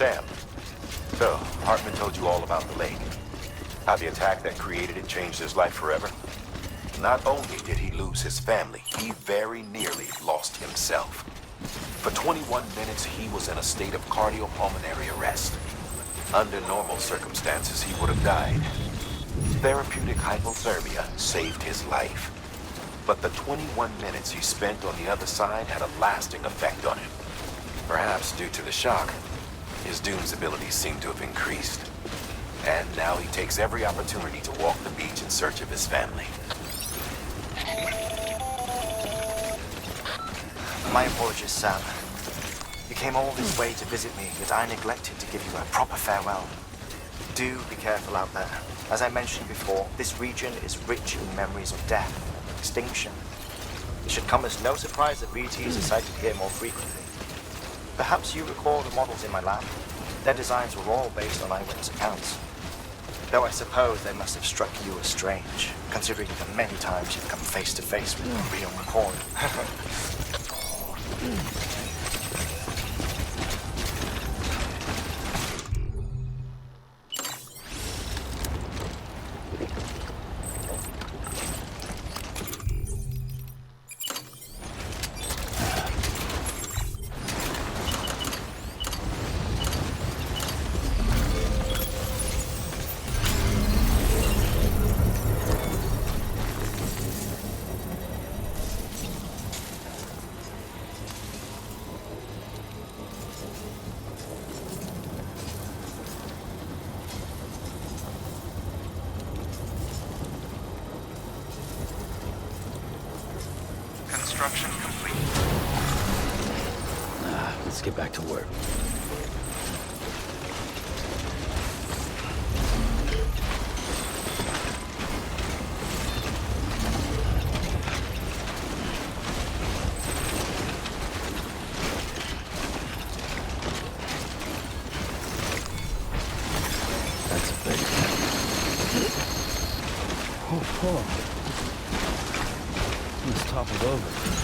Sam, so Hartman told you all about the lake. How the attack that created it changed his life forever? Not only did he lose his family, he very nearly lost himself. For 21 minutes, he was in a state of cardiopulmonary arrest. Under normal circumstances, he would have died. Therapeutic hypothermia saved his life. But the 21 minutes he spent on the other side had a lasting effect on him. Perhaps due to the shock, his Doom's abilities seem to have increased. And now he takes every opportunity to walk the beach in search of his family. My apologies, Sam. You came all this way to visit me, yet I neglected to give you a proper farewell. Do be careful out there. As I mentioned before, this region is rich in memories of death, extinction. It should come as no surprise that BTs are sighted here more frequently. Perhaps you recall the models in my lab? Their designs were all based on eyewitness accounts. Though I suppose they must have struck you as strange, considering the many times you've come face to face with a real McCoy. Construction complete. Let's get back to work. That's a big Oh. He's toppled over.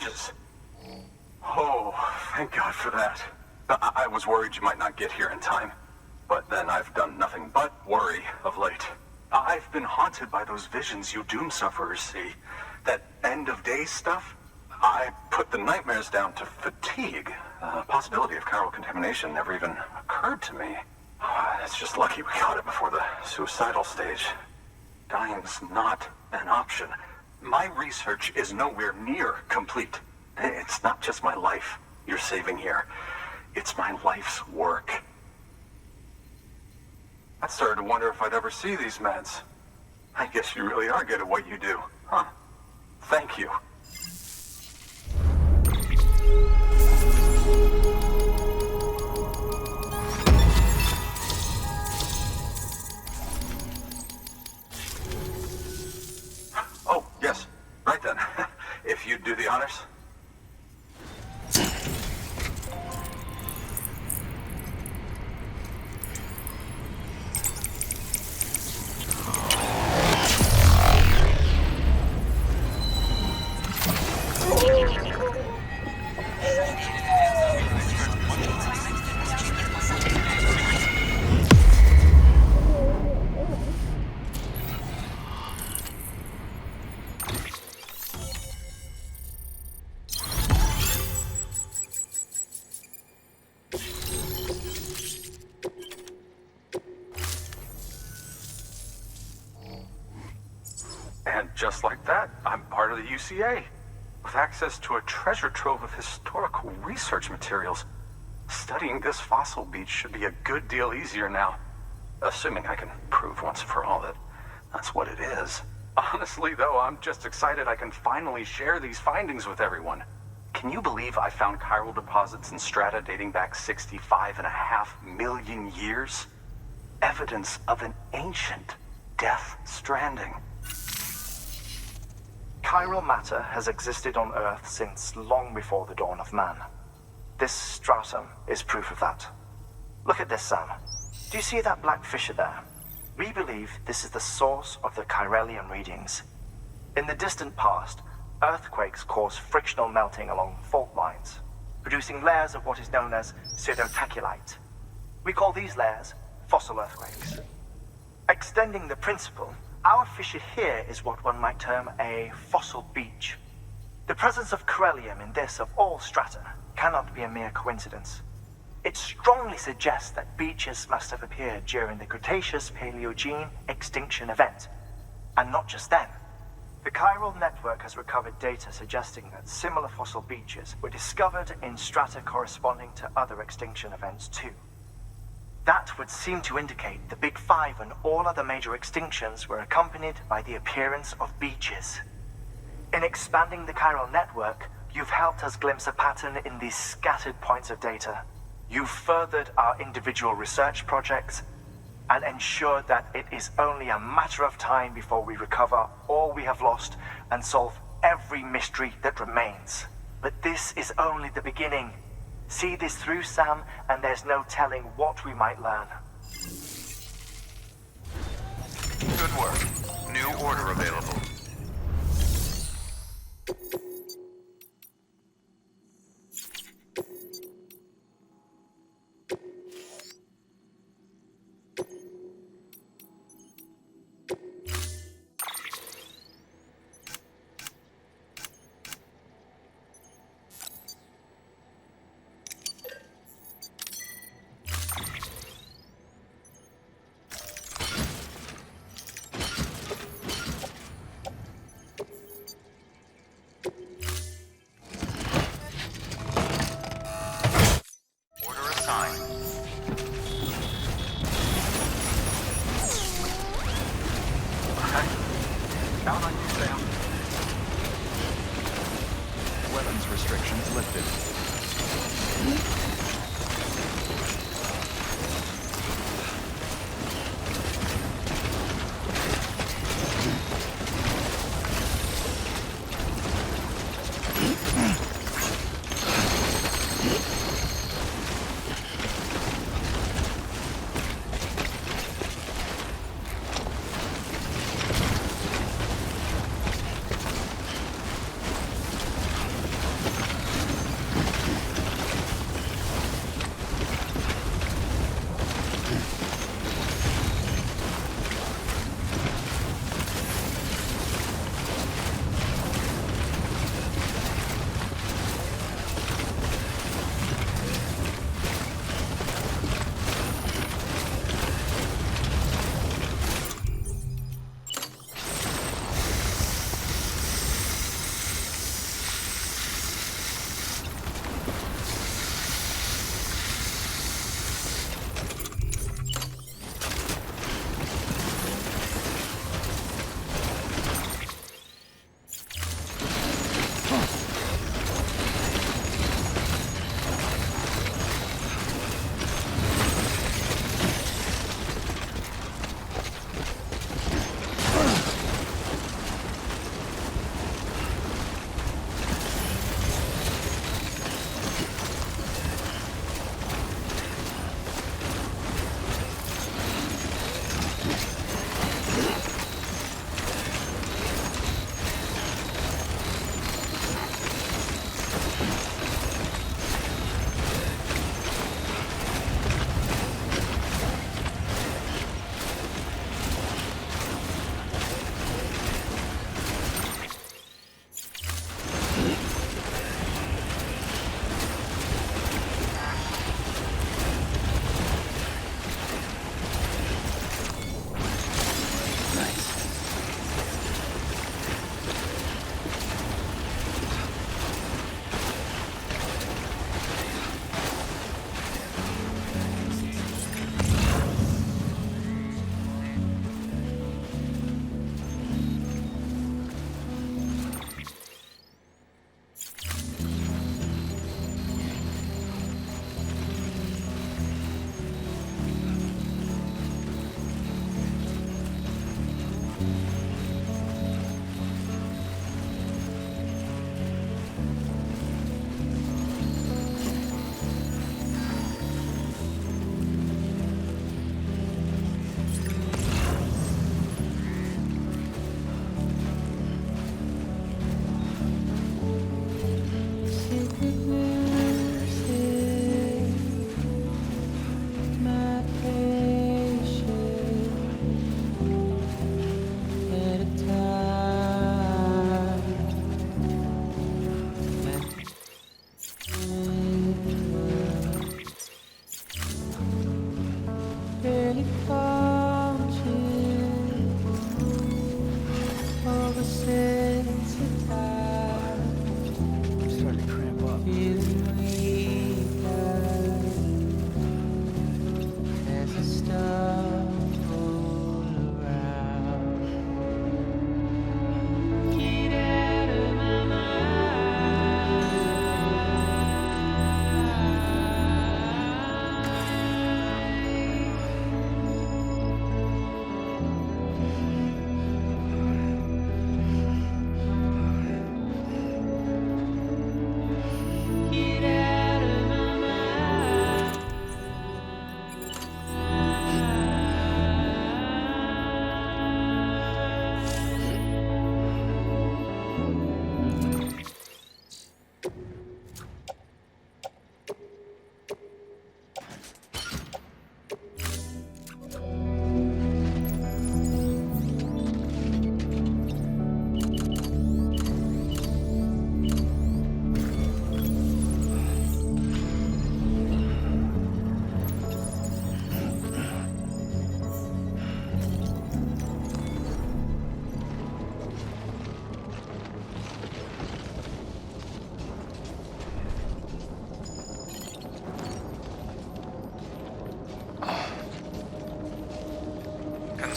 bridges. Oh, thank God for that. I was worried you might not get here in time. But then I've done nothing but worry of late. I've been haunted by those visions you doom sufferers see. That end of days stuff. I put the nightmares down to fatigue. The possibility of chiral contamination never even occurred to me. It's just lucky we caught it before the suicidal stage. Dying's not an option. My research is nowhere near complete. It's not just my life you're saving here. It's my life's work. I started to wonder if I'd ever see these meds. I guess you really are good at what you do, huh? Thank you. Oh, yes. Right then. If you'd do the honors. And just like that, I'm part of the UCA, with access to a treasure trove of historical research materials. Studying this fossil beach should be a good deal easier now, assuming I can prove once for all that that's what it is. Honestly, though, I'm just excited I can finally share these findings with everyone. Can you believe I found chiral deposits in strata dating back 65.5 million years? Evidence of an ancient death stranding. Chiral matter has existed on Earth since long before the dawn of man. This stratum is proof of that. Look at this, Sam. Do you see that black fissure there? We believe this is the source of the Chiralian readings. In the distant past, earthquakes cause frictional melting along fault lines, producing layers of what is known as pseudotaculite. We call these layers fossil earthquakes. Extending the principle, our fissure here is what one might term a fossil beach. The presence of chiralium in this of all strata cannot be a mere coincidence. It strongly suggests that beaches must have appeared during the Cretaceous-Paleogene extinction event. And not just then. The chiral network has recovered data suggesting that similar fossil beaches were discovered in strata corresponding to other extinction events too. That would seem to indicate the Big Five and all other major extinctions were accompanied by the appearance of beaches. In expanding the chiral network, you've helped us glimpse a pattern in these scattered points of data. You've furthered our individual research projects and ensured that it is only a matter of time before we recover all we have lost and solve every mystery that remains. But this is only the beginning. See this through, Sam, and there's no telling what we might learn. Good work. New order available.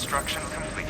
Construction complete.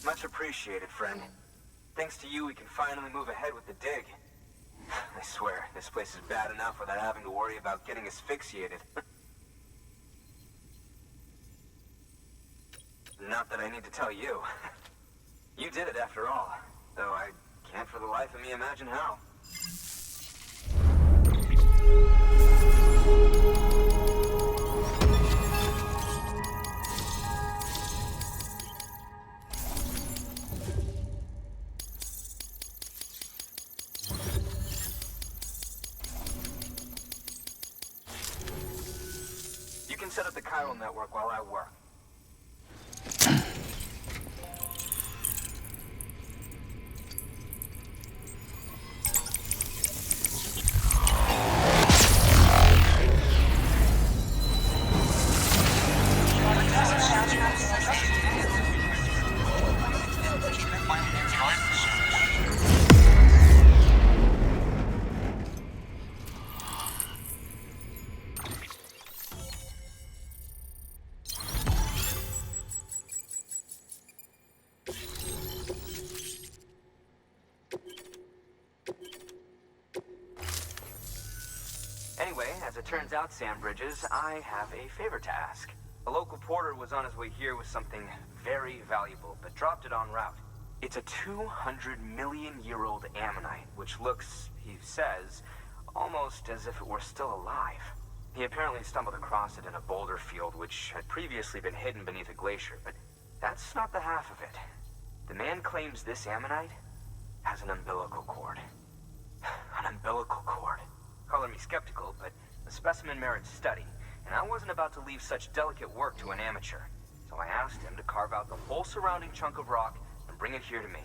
Much appreciated, friend. Thanks to you, we can finally move ahead with the dig. I swear, this place is bad enough without having to worry about getting asphyxiated. Not that I need to tell you. You did it after all, though I can't for the life of me imagine how. You can set up the chiral network while I work. Anyway, as it turns out, Sam Bridges, I have a favor to ask. A local porter was on his way here with something very valuable, but dropped it en route. It's a 200-million-year-old ammonite, which looks, he says, almost as if it were still alive. He apparently stumbled across it in a boulder field, which had previously been hidden beneath a glacier, but that's not the half of it. The man claims this ammonite has an umbilical cord. An umbilical cord. Color me skeptical, but the specimen merits study, and I wasn't about to leave such delicate work to an amateur. So I asked him to carve out the whole surrounding chunk of rock and bring it here to me.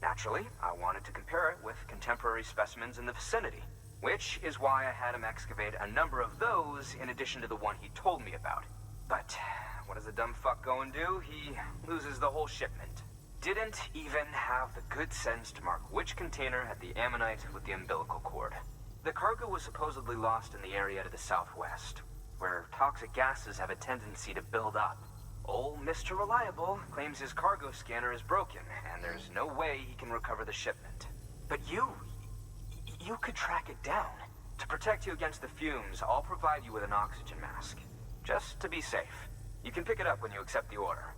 Naturally, I wanted to compare it with contemporary specimens in the vicinity, which is why I had him excavate a number of those in addition to the one he told me about. But what does the dumb fuck go and do? He loses the whole shipment. Didn't even have the good sense to mark which container had the ammonite with the umbilical cord. The cargo was supposedly lost in the area to the southwest, where toxic gases have a tendency to build up. Old Mr. Reliable claims his cargo scanner is broken, and there's no way he can recover the shipment. But you could track it down. To protect you against the fumes, I'll provide you with an oxygen mask. Just to be safe. You can pick it up when you accept the order.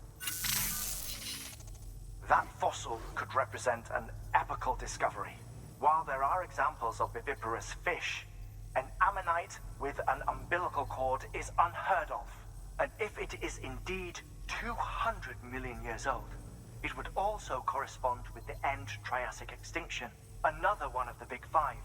That fossil could represent an epochal discovery. While there are examples of viviparous fish, an ammonite with an umbilical cord is unheard of. And if it is indeed 200 million years old, it would also correspond with the end Triassic extinction, another one of the big five.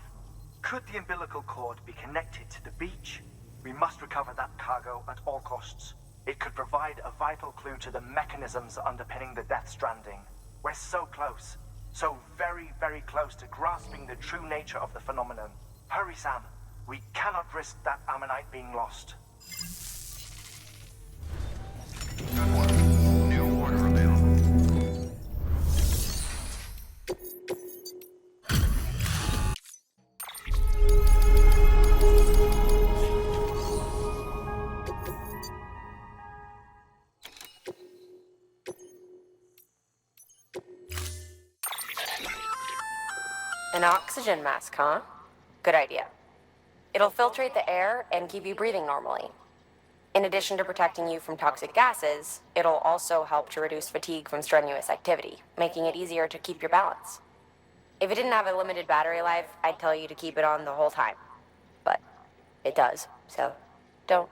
Could the umbilical cord be connected to the beach? We must recover that cargo at all costs. It could provide a vital clue to the mechanisms underpinning the Death Stranding. We're so close. So very, very close to grasping the true nature of the phenomenon. Hurry, Sam. We cannot risk that ammonite being lost. Good work. New order available. An oxygen mask, huh? Good idea. It'll filtrate the air and keep you breathing normally. In addition to protecting you from toxic gases, it'll also help to reduce fatigue from strenuous activity, making it easier to keep your balance. If it didn't have a limited battery life, I'd tell you to keep it on the whole time. But it does, so don't.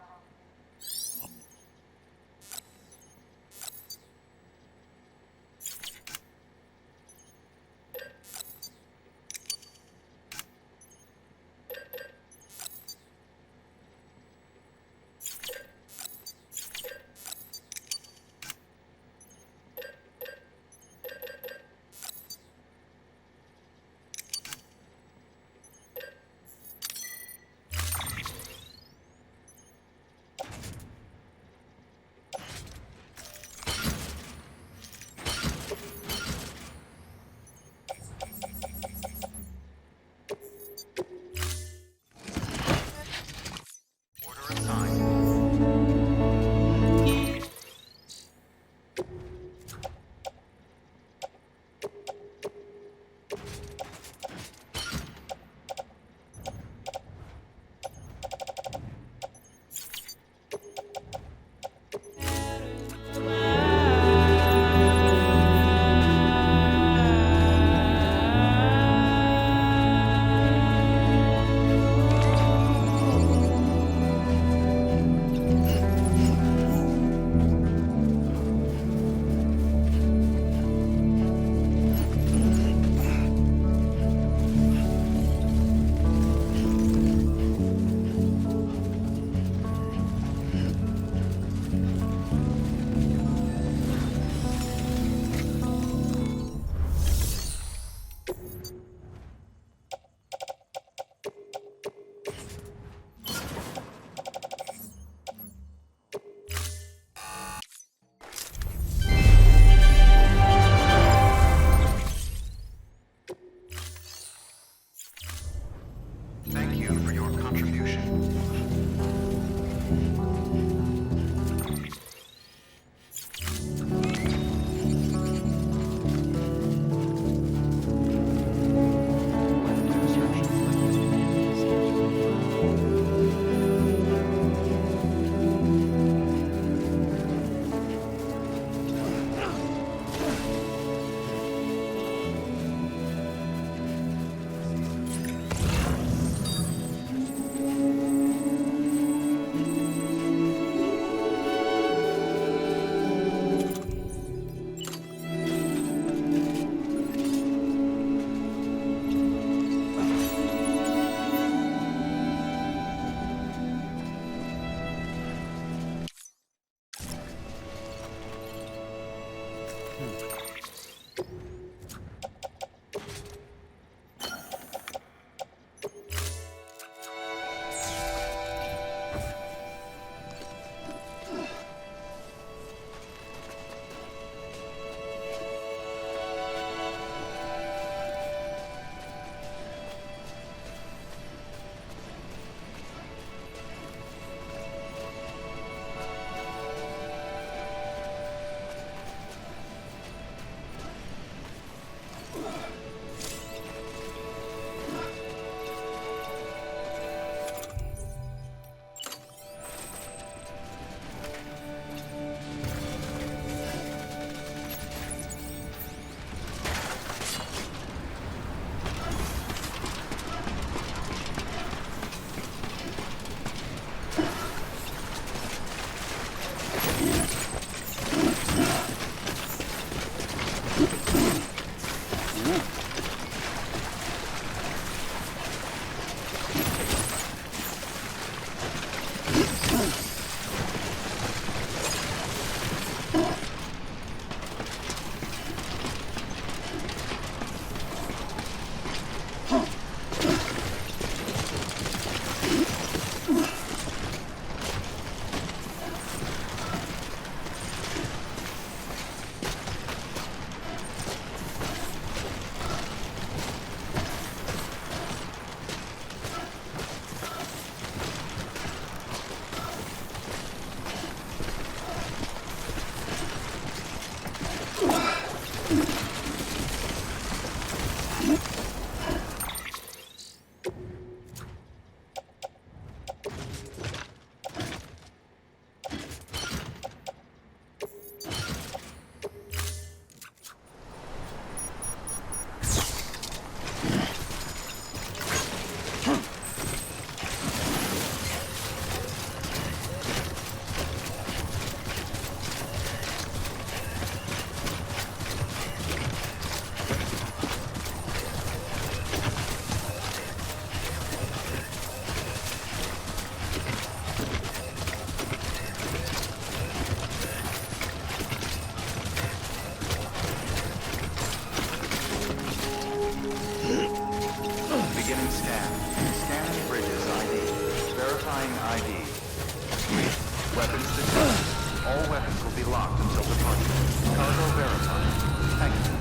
locked until departure. Cargo verified. Thank you.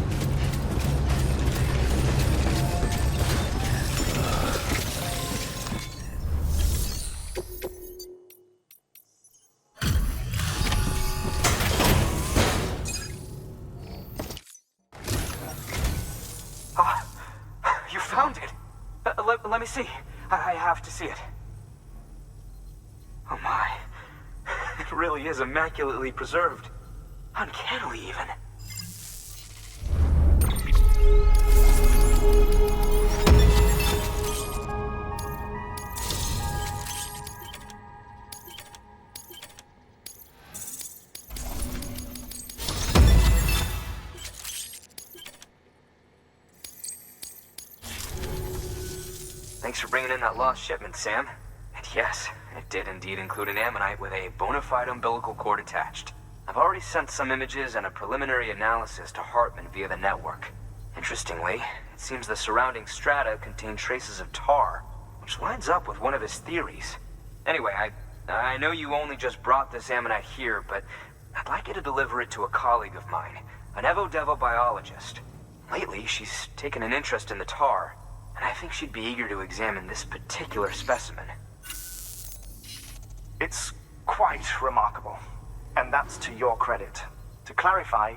You found it! Let me see. I have to see it. Oh my. It really is immaculately preserved. Uncannily, even. Thanks for bringing in that lost shipment, Sam. And yes, it did indeed include an ammonite with a bona fide umbilical cord attached. I've already sent some images and a preliminary analysis to Hartman via the network. Interestingly, it seems the surrounding strata contain traces of tar, which lines up with one of his theories. Anyway, I know you only just brought this ammonite here, but I'd like you to deliver it to a colleague of mine, an Evo-Devo biologist. Lately, she's taken an interest in the tar, and I think she'd be eager to examine this particular specimen. It's quite remarkable, and that's to your credit. To clarify,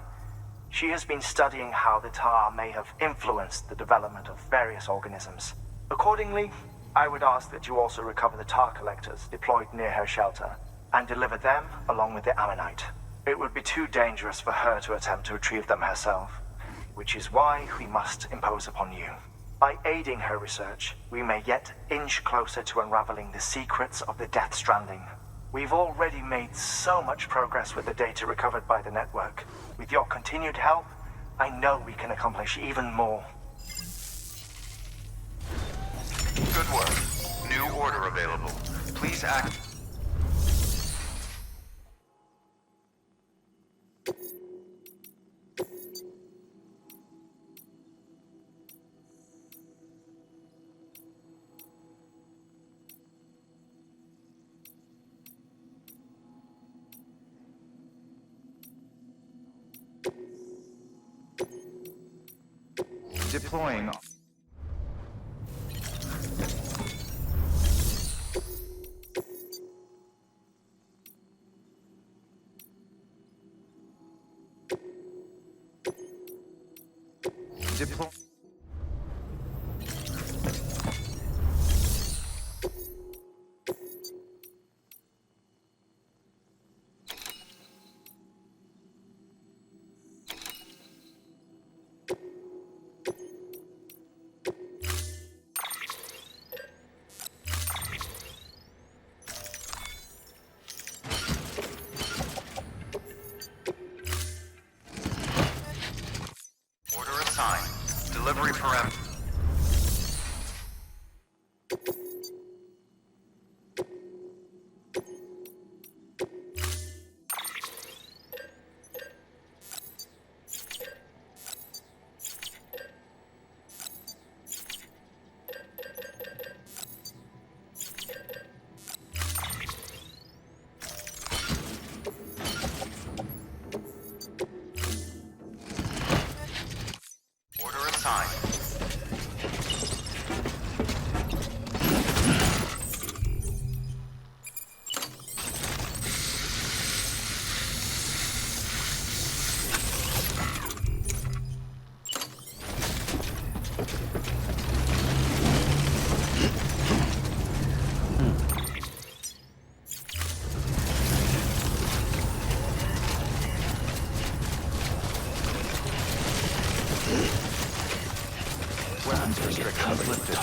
she has been studying how the tar may have influenced the development of various organisms. Accordingly, I would ask that you also recover the tar collectors deployed near her shelter and deliver them along with the ammonite. It would be too dangerous for her to attempt to retrieve them herself, which is why we must impose upon you. By aiding her research, we may yet inch closer to unraveling the secrets of the Death Stranding. We've already made so much progress with the data recovered by the network. With your continued help, I know we can accomplish even more. Good work. New order available. Please act. Deploying. Deploy. Order assigned. Delivery parameter. Order assigned. Weapons restrictions lifted.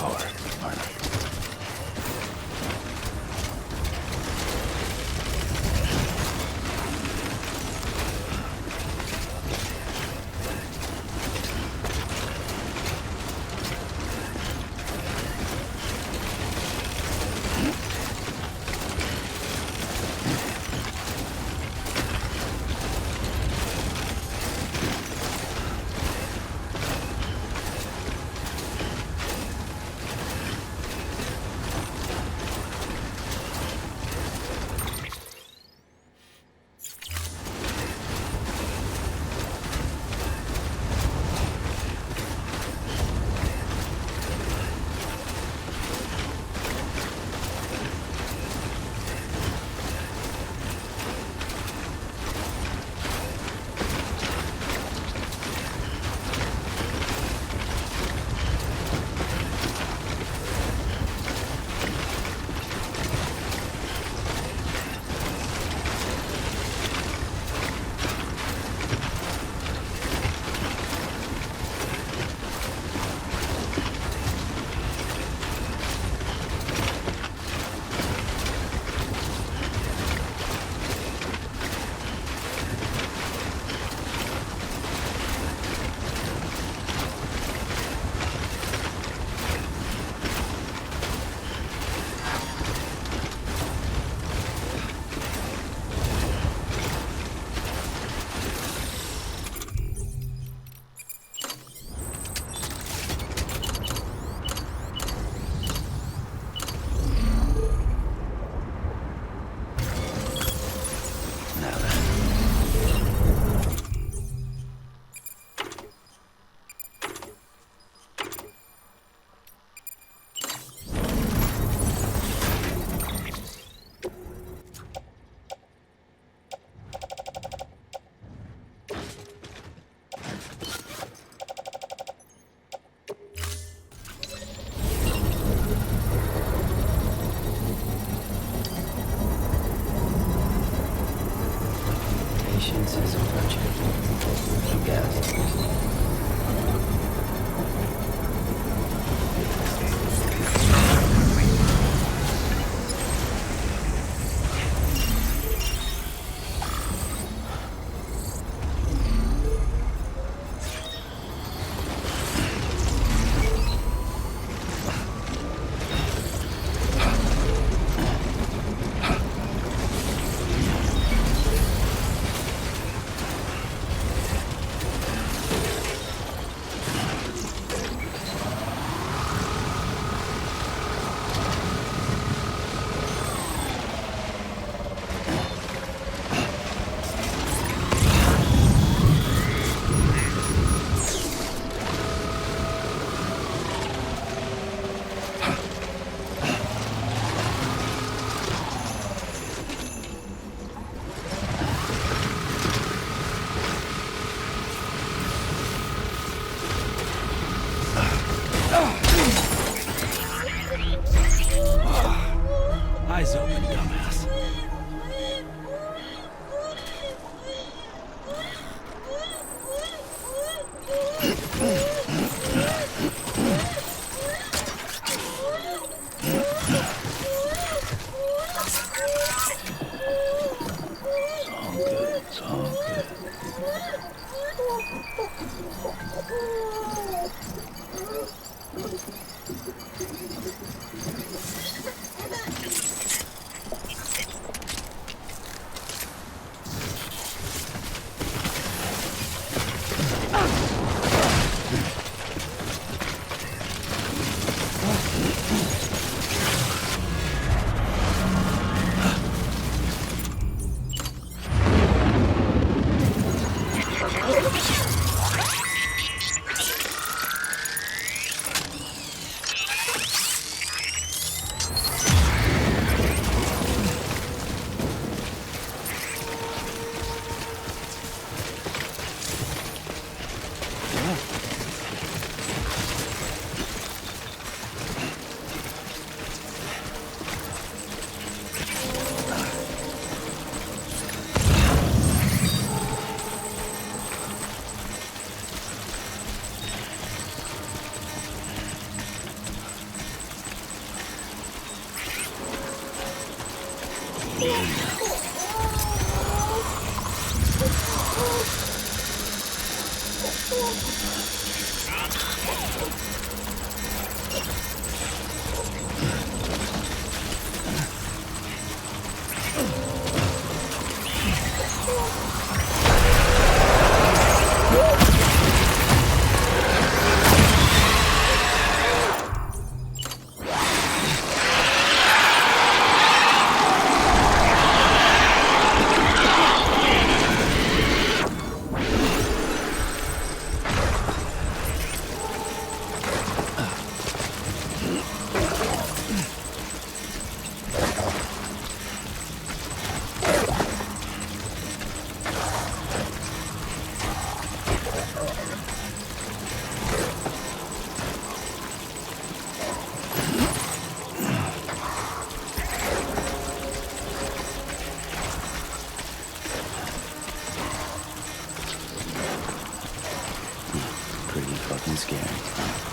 Pretty fucking scary, huh?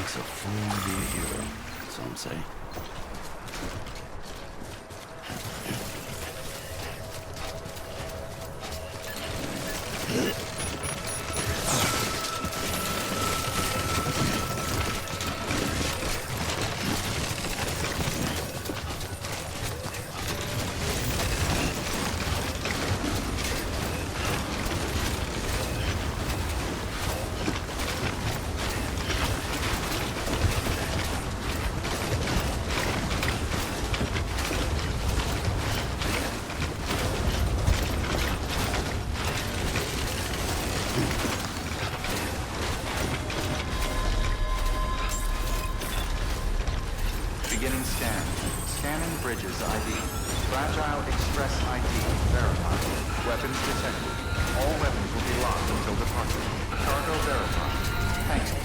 Takes a full hero, some say. Beginning scan. Scanning bridges ID. Fragile Express ID verified. Weapons detected. All weapons will be locked until departure. Cargo verified. Thank you.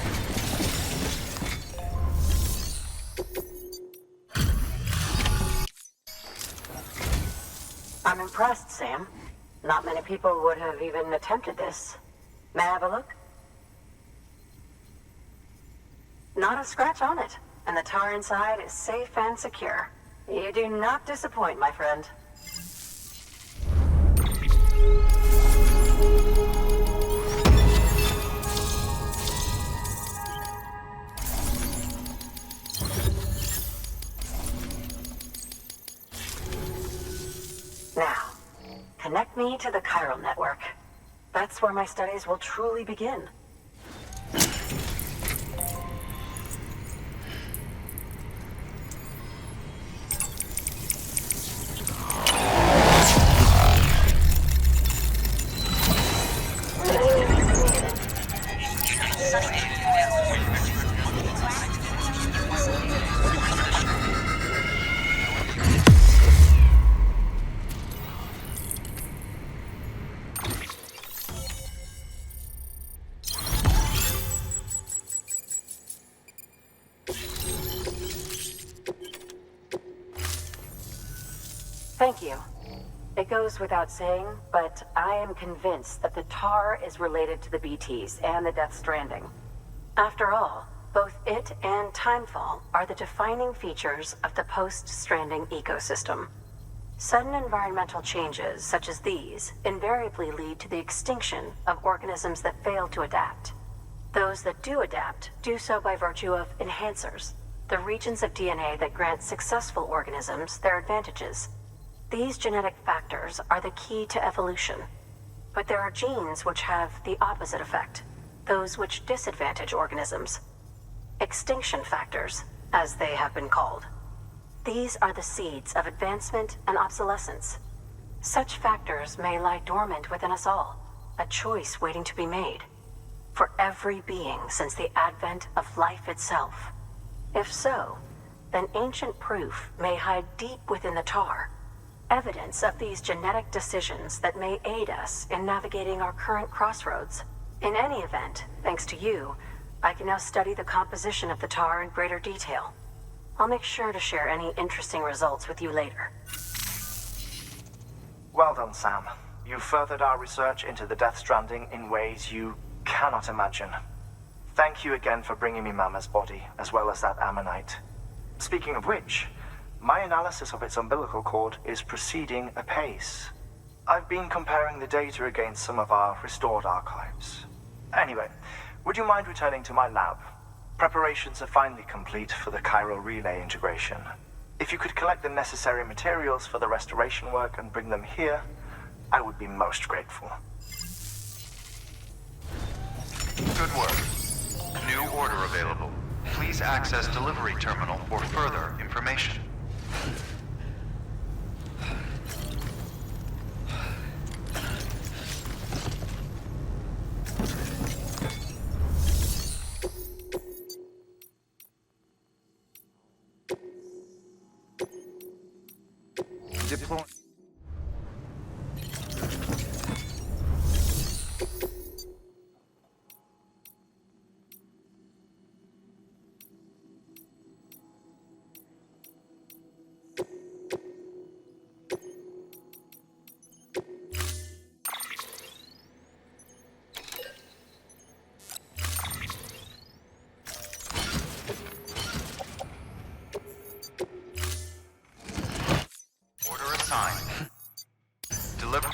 I'm impressed, Sam. Not many people would have even attempted this. May I have a look? Not a scratch on it, and the tar inside is safe and secure. You do not disappoint, my friend. Now, connect me to the chiral network. That's where my studies will truly begin. Thank you. It goes without saying, but I am convinced that the tar is related to the BTs and the Death Stranding. After all, both it and Timefall are the defining features of the post-Stranding ecosystem. Sudden environmental changes such as these invariably lead to the extinction of organisms that fail to adapt. Those that do adapt do so by virtue of enhancers, the regions of DNA that grant successful organisms their advantages. These genetic factors are the key to evolution. But there are genes which have the opposite effect, those which disadvantage organisms. Extinction factors, as they have been called. These are the seeds of advancement and obsolescence. Such factors may lie dormant within us all, a choice waiting to be made. For every being since the advent of life itself. If so, then ancient proof may hide deep within the tar. Evidence of these genetic decisions that may aid us in navigating our current crossroads. In any event, thanks to you, I can now study the composition of the tar in greater detail. I'll make sure to share any interesting results with you later. Well done, Sam. You furthered our research into the Death Stranding in ways you cannot imagine. Thank you again for bringing me Mama's body, as well as that ammonite. Speaking of which, my analysis of its umbilical cord is proceeding apace. I've been comparing the data against some of our restored archives. Anyway, would you mind returning to my lab? Preparations are finally complete for the chiral relay integration. If you could collect the necessary materials for the restoration work and bring them here, I would be most grateful. Good work. New order available. Please access delivery terminal for further information. Deploy. time. Deliver.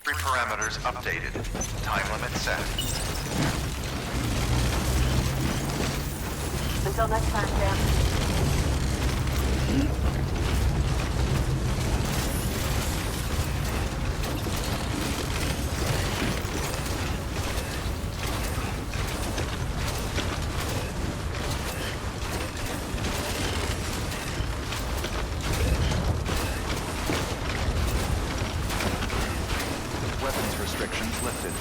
Parameters updated. Time limit set. Until next time, Sam. Weapons restrictions lifted.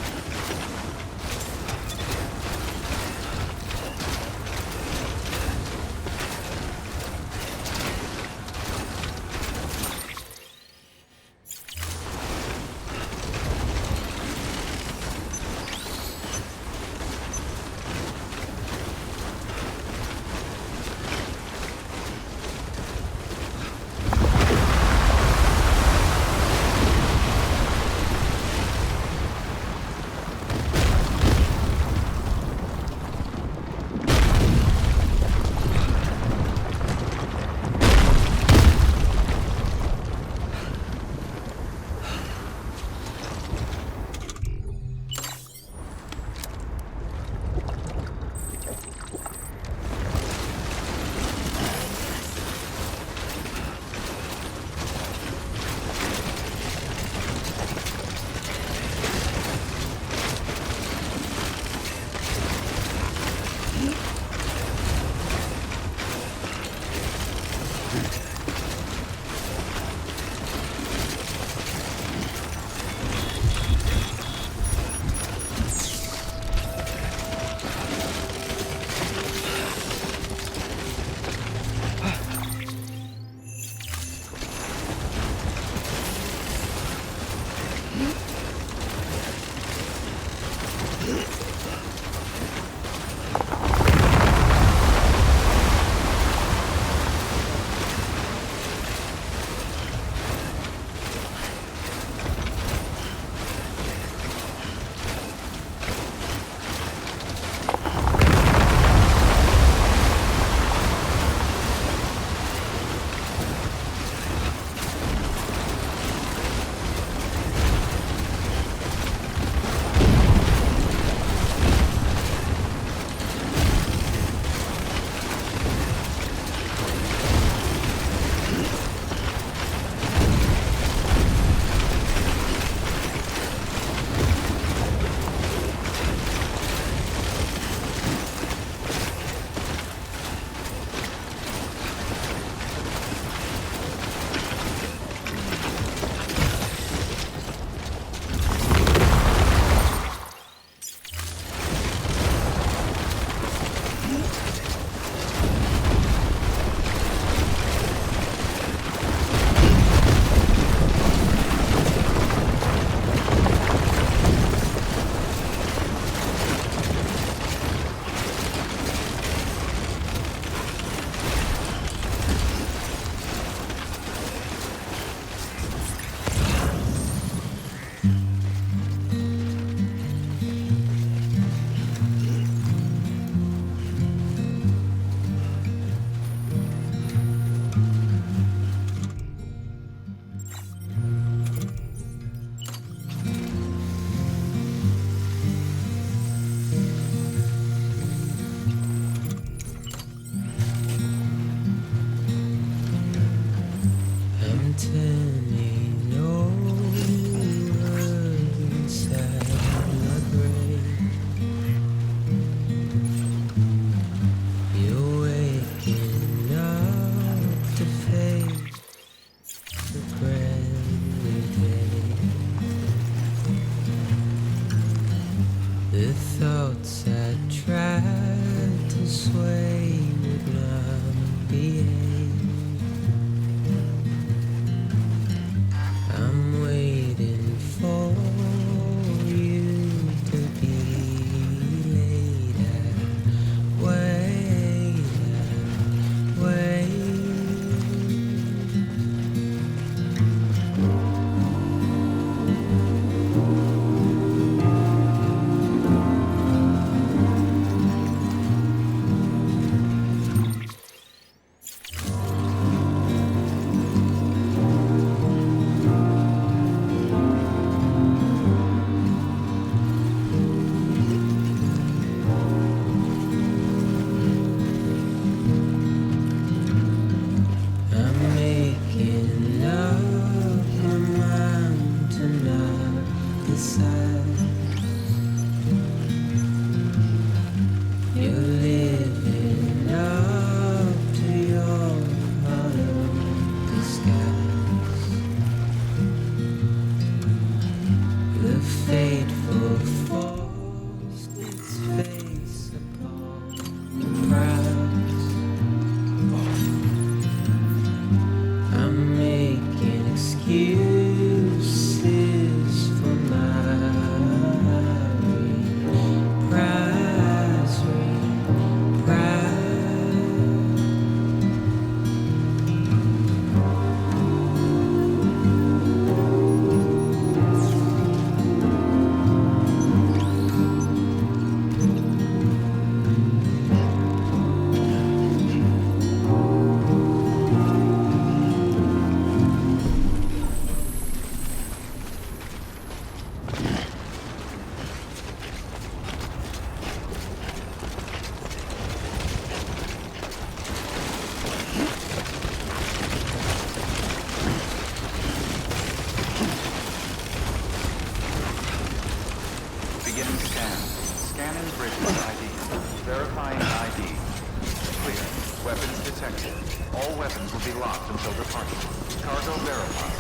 departure. Cargo verified.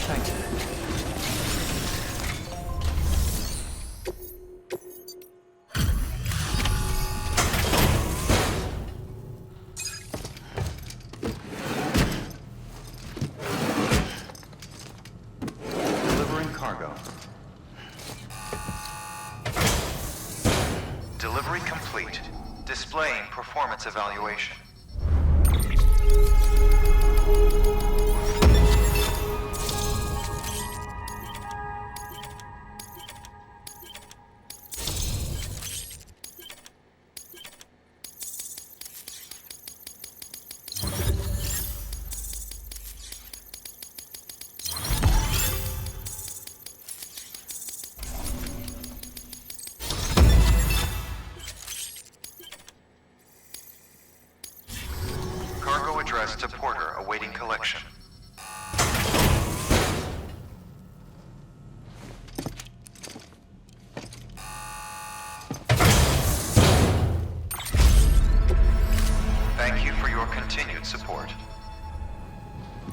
Thank you. Delivering cargo. Delivery complete. Displaying performance evaluation. Cargo addressed to Porter awaiting collection. Thank you for your continued support.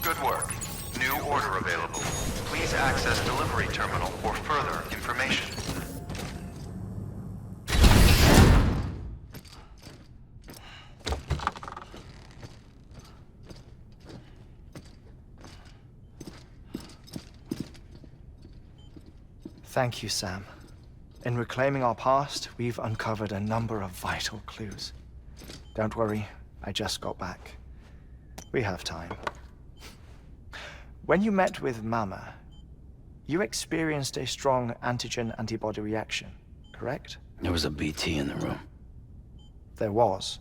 Good work. New order available. Please access delivery terminal for further information. Thank you, Sam. In reclaiming our past, we've uncovered a number of vital clues. Don't worry, I just got back. We have time. When you met with Mama, you experienced a strong antigen-antibody reaction, correct? There was a BT in the room. There was,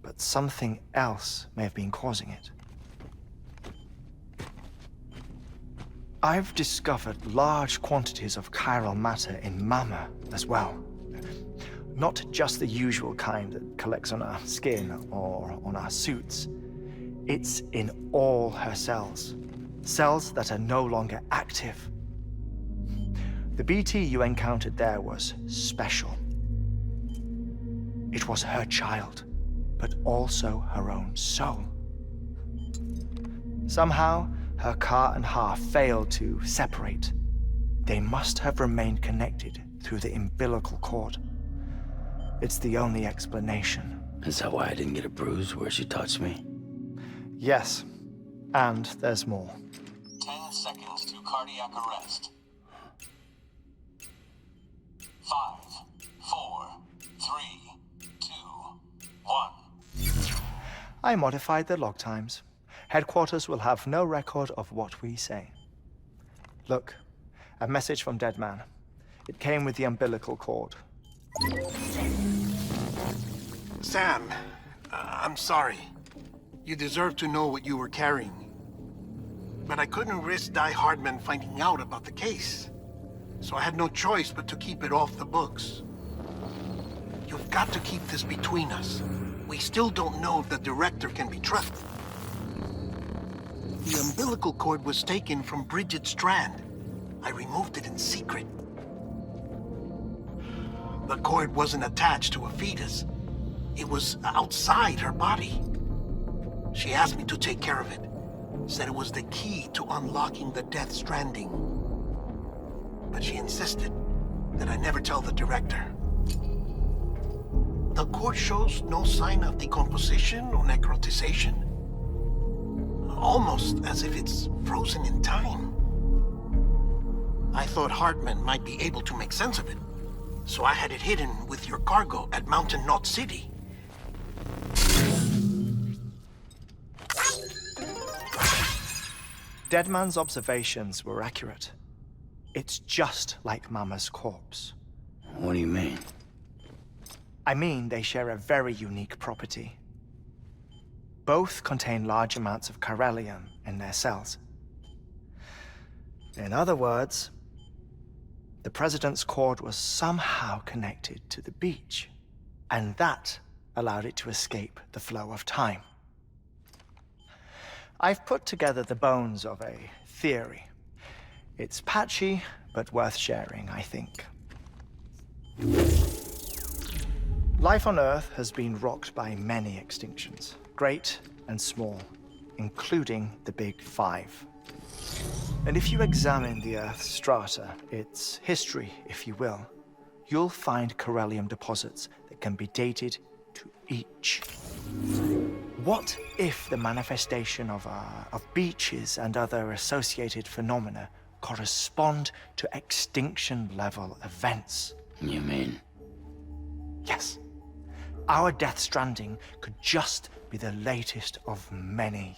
but something else may have been causing it. I've discovered large quantities of chiral matter in Mama as well. Not just the usual kind that collects on our skin or on our suits. It's in all her cells. Cells that are no longer active. The BT you encountered there was special. It was her child, but also her own soul. Somehow, her car and half failed to separate. They must have remained connected through the umbilical cord. It's the only explanation. Is that why I didn't get a bruise where she touched me? Yes, and there's more. 10 seconds to cardiac arrest. 5, 4, 3, 2, 1. I modified the log times. Headquarters will have no record of what we say. Look, a message from Dead Man. It came with the umbilical cord. Sam, I'm sorry. You deserve to know what you were carrying. But I couldn't risk Die Hardman finding out about the case. So I had no choice but to keep it off the books. You've got to keep this between us. We still don't know if the director can be trusted. The umbilical cord was taken from Bridget Strand. I removed it in secret. The cord wasn't attached to a fetus. It was outside her body. She asked me to take care of it. Said it was the key to unlocking the Death Stranding. But she insisted that I never tell the director. The cord shows no sign of decomposition or necrotization. Almost as if it's frozen in time. I thought Hartman might be able to make sense of it, so I had it hidden with your cargo at Mountain Knot City. Deadman's observations were accurate. It's just like Mama's corpse. What do you mean? I mean, they share a very unique property. Both contain large amounts of chiralium in their cells. In other words, the President's cord was somehow connected to the beach, and that allowed it to escape the flow of time. I've put together the bones of a theory. It's patchy, but worth sharing, I think. Life on Earth has been rocked by many extinctions, great and small. including the Big Five. And if you examine the Earth's strata, its history, if you will, you'll find corallium deposits that can be dated to each. What if the manifestation of beaches and other associated phenomena correspond to extinction-level events? You mean? Yes. Our Death Stranding could just be the latest of many.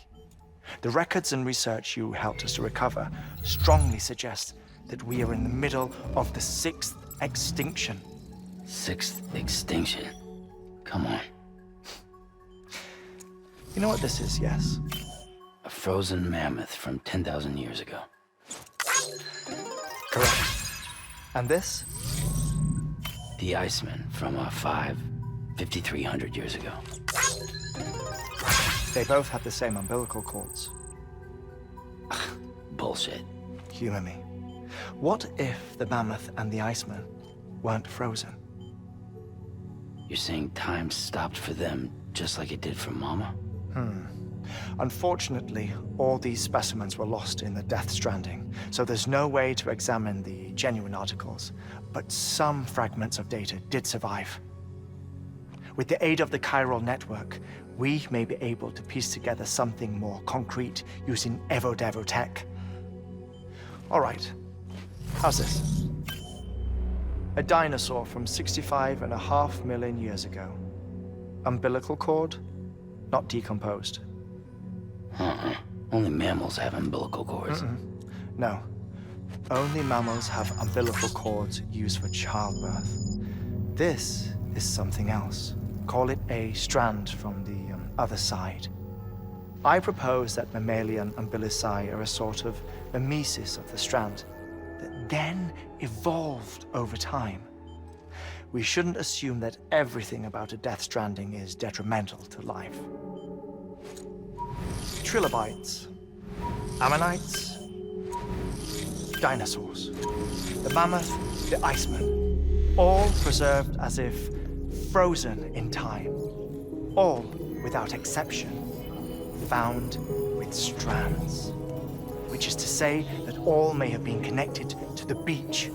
The records and research you helped us to recover strongly suggest that we are in the middle of the 6th extinction. 6th extinction? Come on. You know what this is, yes? A frozen mammoth from 10,000 years ago. Correct. And this? The Iceman from 5,300 years ago. They both have the same umbilical cords. Bullshit. Humor me. What if the mammoth and the Iceman weren't frozen? You're saying time stopped for them just like it did for Mama? Unfortunately, all these specimens were lost in the Death Stranding, so there's no way to examine the genuine articles, but some fragments of data did survive. With the aid of the chiral network, we may be able to piece together something more concrete using Evo-Devo tech. All right, how's this? A dinosaur from 65.5 million years ago. Umbilical cord, not decomposed. Only mammals have umbilical cords. No. Only mammals have umbilical cords used for childbirth. This is something else. Call it a strand from the other side. I propose that mammalian umbilici are a sort of mimesis of the strand that then evolved over time. We shouldn't assume that everything about a Death Stranding is detrimental to life. Trilobites, ammonites, dinosaurs, the mammoth, the Iceman, all preserved as if frozen in time, all without exception, found with strands, which is to say that all may have been connected to the beach.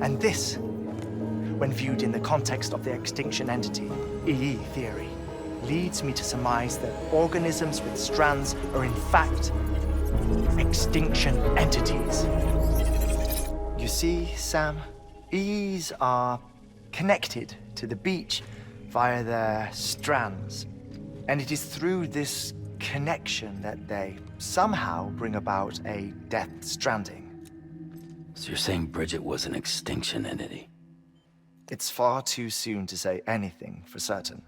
And this, when viewed in the context of the extinction entity, EE theory, leads me to surmise that organisms with strands are in fact extinction entities. You see, Sam, EEs are connected to the beach via their strands, and it is through this connection that they somehow bring about a Death Stranding. So you're saying Bridget was an extinction entity? It's far too soon to say anything for certain,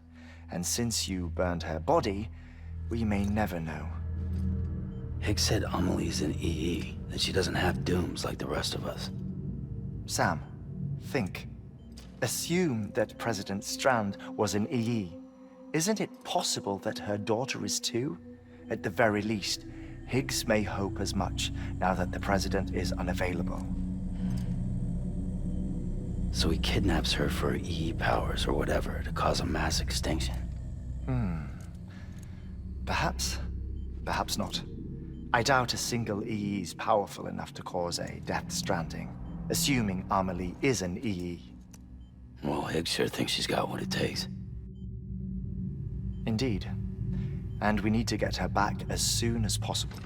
and since you burned her body, we may never know. Higgs said Amelie's an EE, that she doesn't have dooms like the rest of us. Sam, think. Assume that President Strand was an EE. Isn't it possible that her daughter is too? At the very least, Higgs may hope as much now that the president is unavailable. So he kidnaps her for EE powers or whatever to cause a mass extinction. Perhaps. Perhaps not. I doubt a single EE is powerful enough to cause a Death Stranding, assuming Amelie is an EE. Well, Higgs sure thinks she's got what it takes. Indeed. And we need to get her back as soon as possible.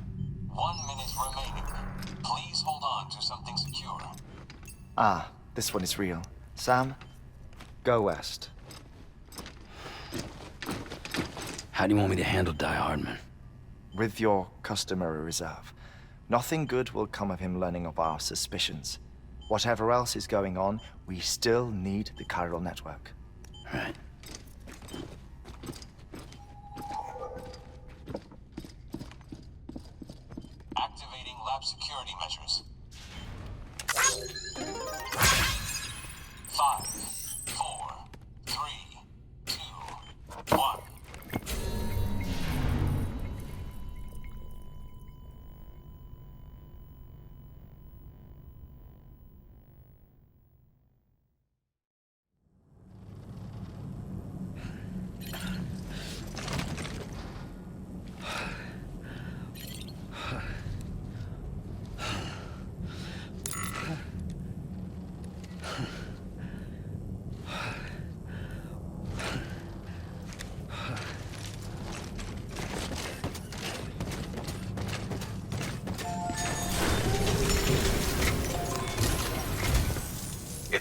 1 minute remaining. Please hold on to something secure. Ah, this one is real. Sam, go west. How do you want me to handle Die Hardman? With your customary reserve. Nothing good will come of him learning of our suspicions. Whatever else is going on, we still need the chiral network. Right. Activating lab security measures. 5, 4, 3, 2, 1.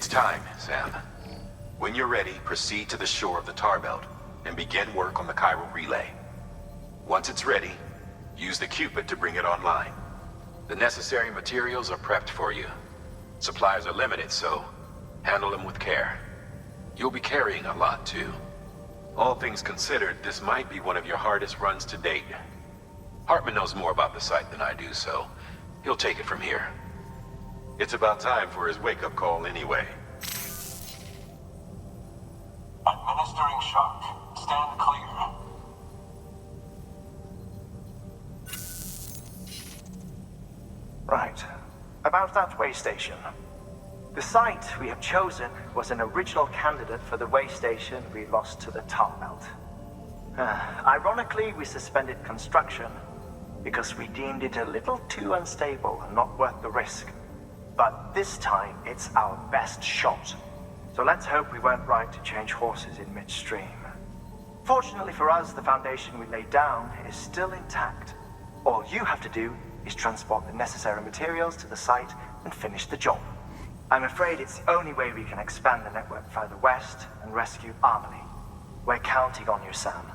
It's time, Sam. When you're ready, proceed to the shore of the tar belt and begin work on the chiral relay. Once it's ready, use the Cupid to bring it online. The necessary materials are prepped for you. Supplies are limited, so handle them with care. You'll be carrying a lot, too. All things considered, this might be one of your hardest runs to date. Hartman knows more about the site than I do, so he'll take it from here. It's about time for his wake-up call anyway. Administering shock. Stand clear. Right. About that way station. The site we have chosen was an original candidate for the way station we lost to the tar belt. Ironically, we suspended construction because we deemed it a little too unstable and not worth the risk. But this time, it's our best shot. So let's hope we weren't right to change horses in midstream. Fortunately for us, the foundation we laid down is still intact. All you have to do is transport the necessary materials to the site and finish the job. I'm afraid it's the only way we can expand the network further west and rescue Amelie. We're counting on you, Sam.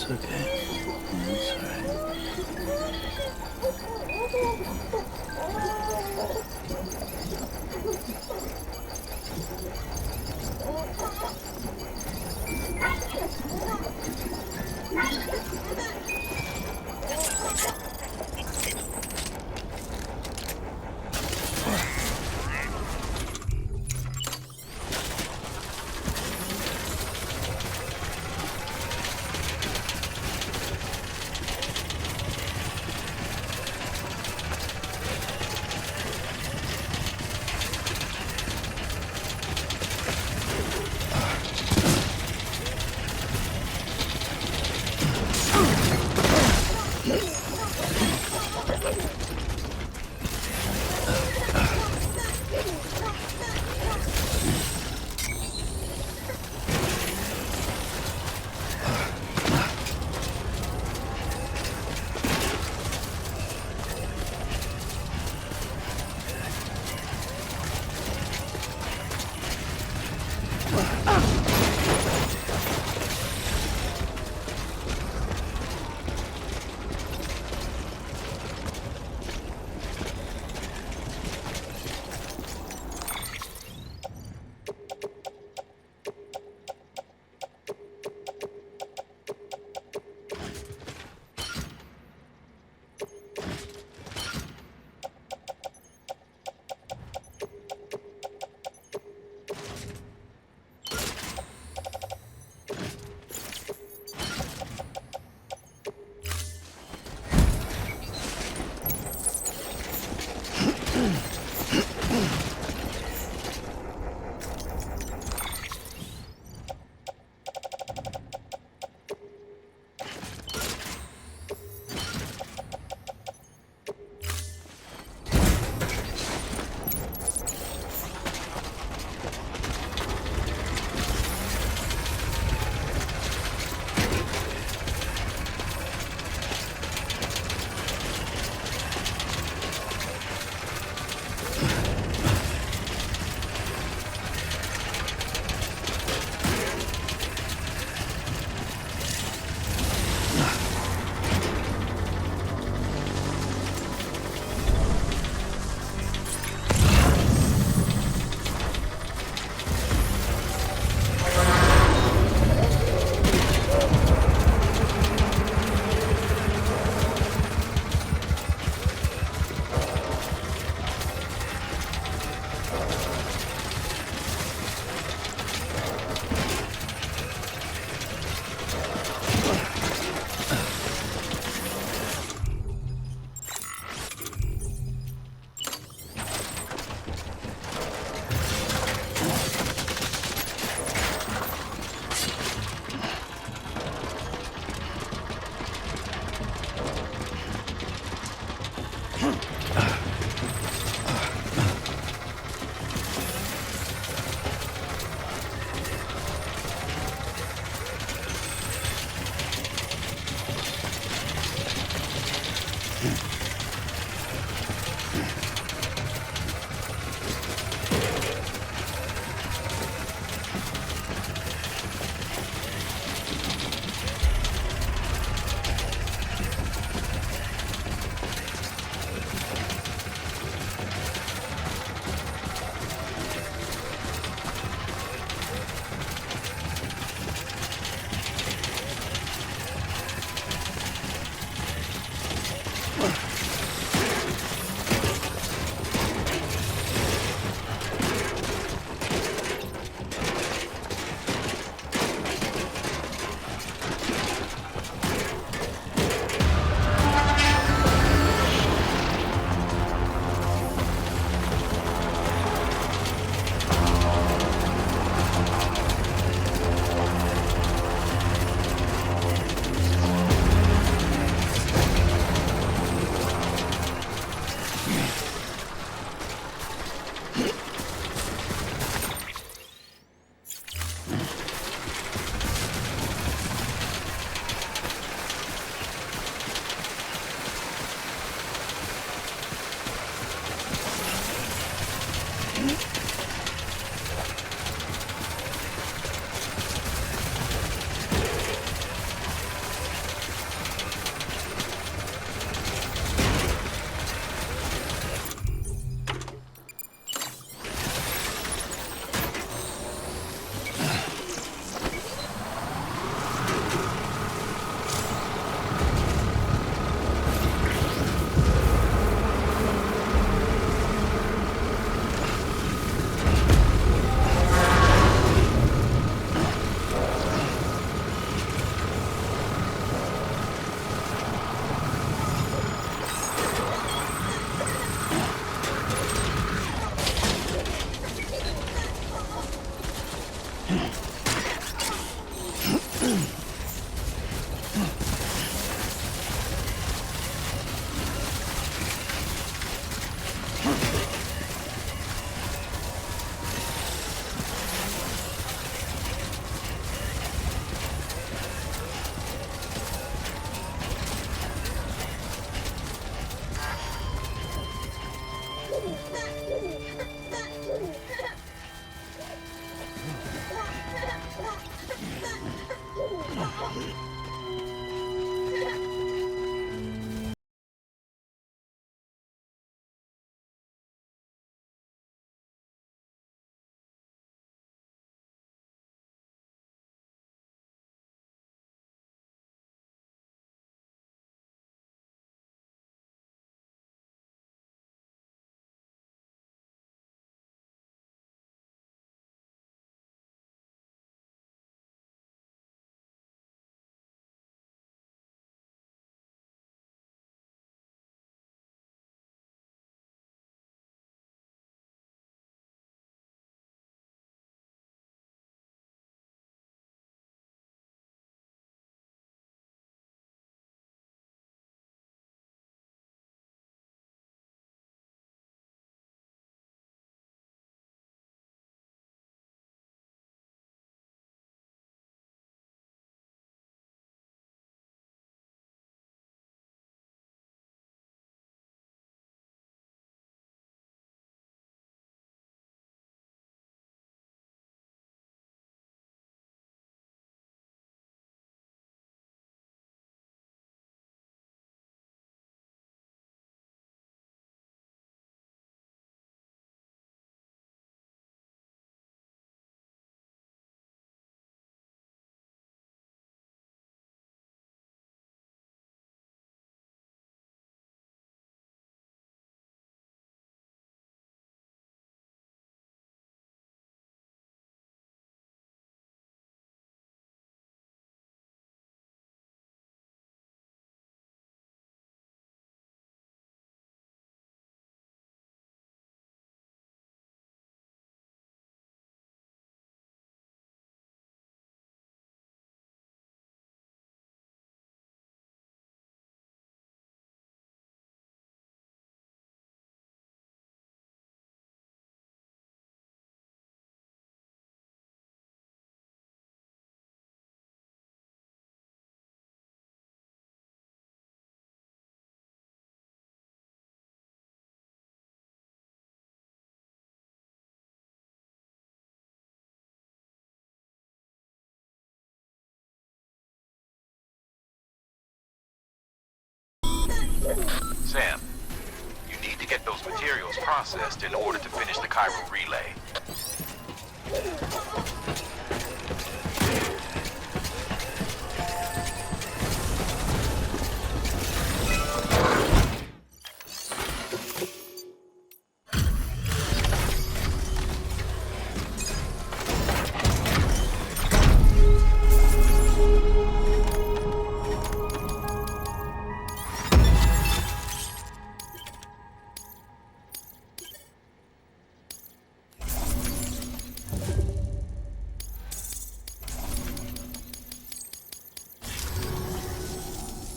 It's okay. It's alright. Sam, you need to get those materials processed in order to finish the chiral relay.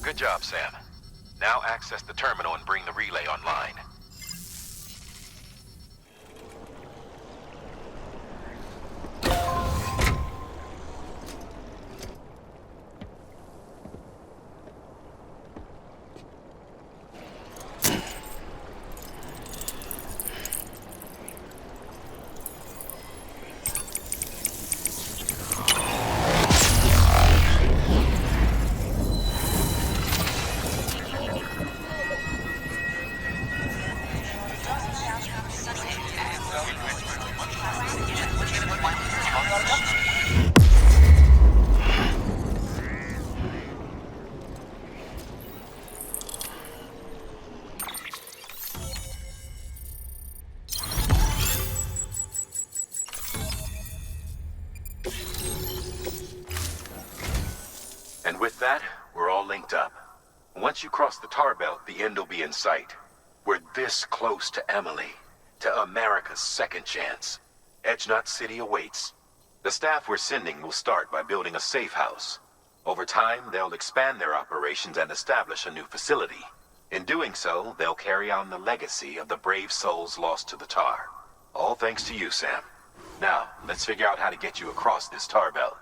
Good job, Sam. Now access the terminal and bring the relay online. And with that, we're all linked up. Once you cross the tar belt, the end will be in sight. We're this close to Emily, to America's second chance. Edgenut City awaits. The staff we're sending will start by building a safe house. Over time, they'll expand their operations and establish a new facility. In doing so, they'll carry on the legacy of the brave souls lost to the tar. All thanks to you, Sam. Now, let's figure out how to get you across this tar belt.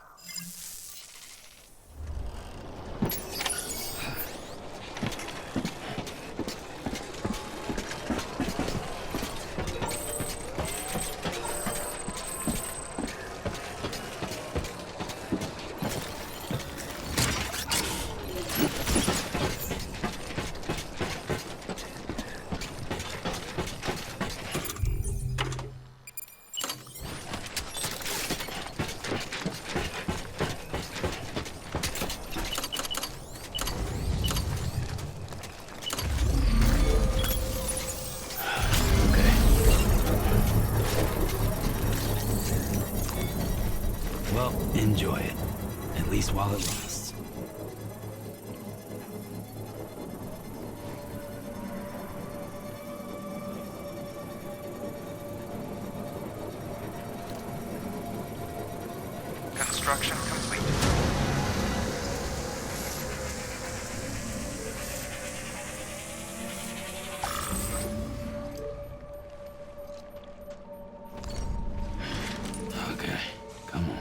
Well, enjoy it. At least while it lasts. Construction complete. Okay, come on.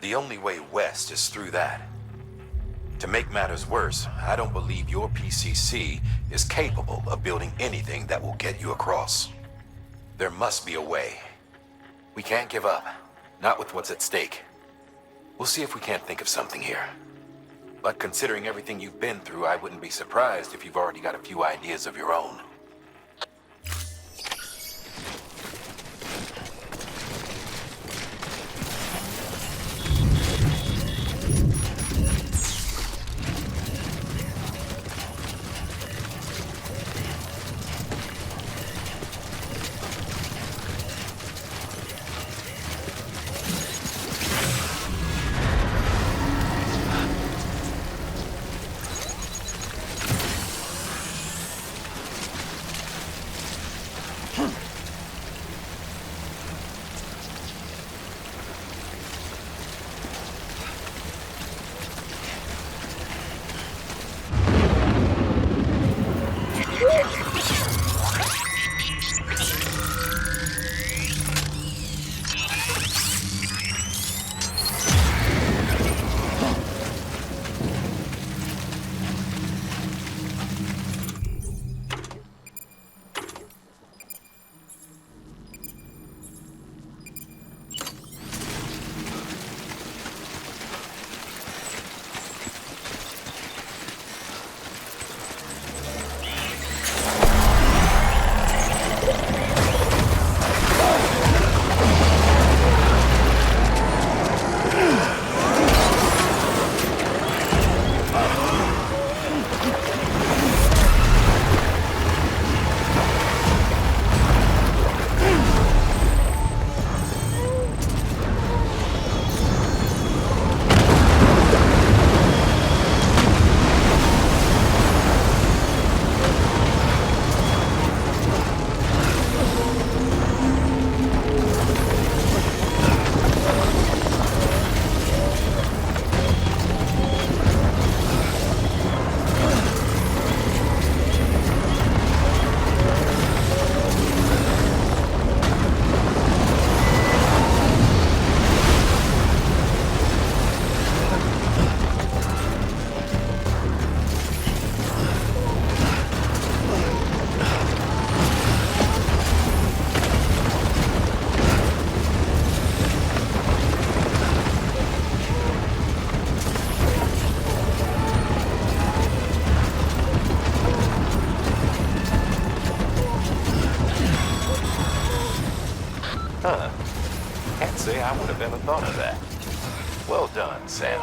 The only way west is through that. To make matters worse, I don't believe your PCC is capable of building anything that will get you across. There must be a way. We can't give up, not with what's at stake. We'll see if we can't think of something here. But considering everything you've been through, I wouldn't be surprised if you've already got a few ideas of your own. Huh. Can't say I would have ever thought of that. Well done, Sam.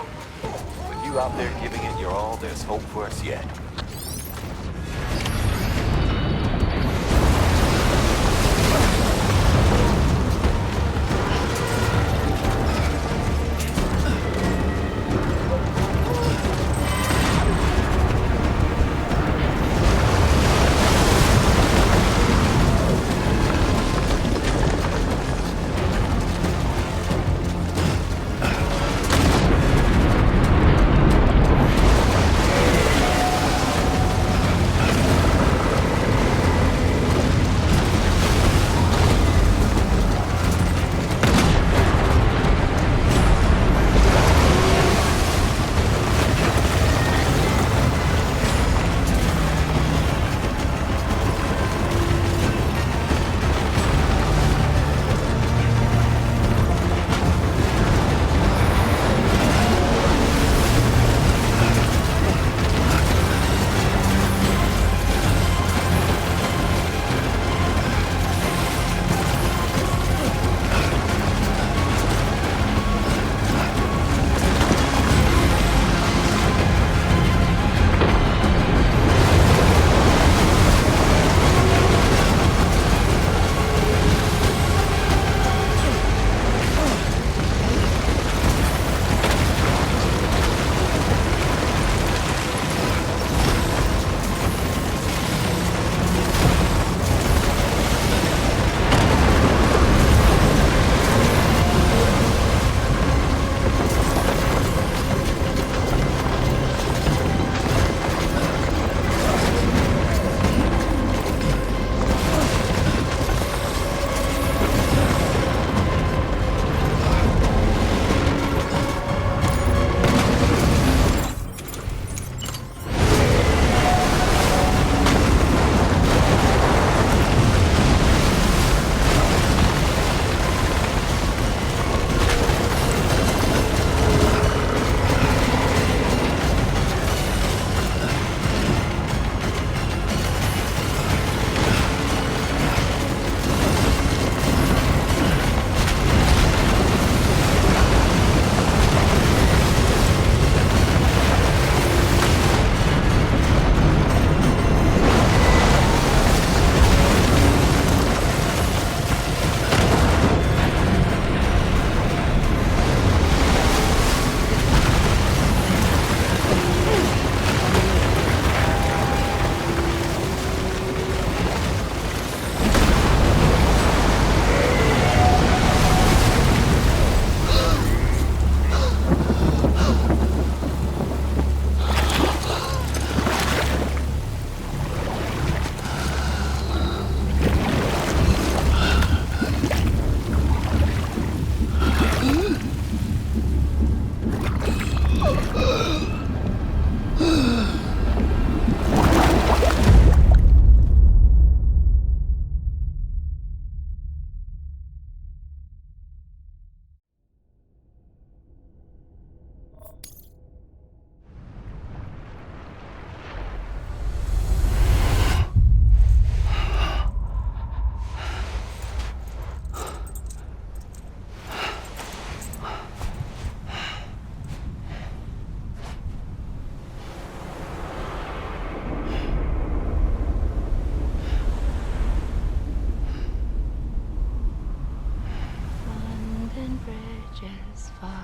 With you out there giving it your all, there's hope for us yet.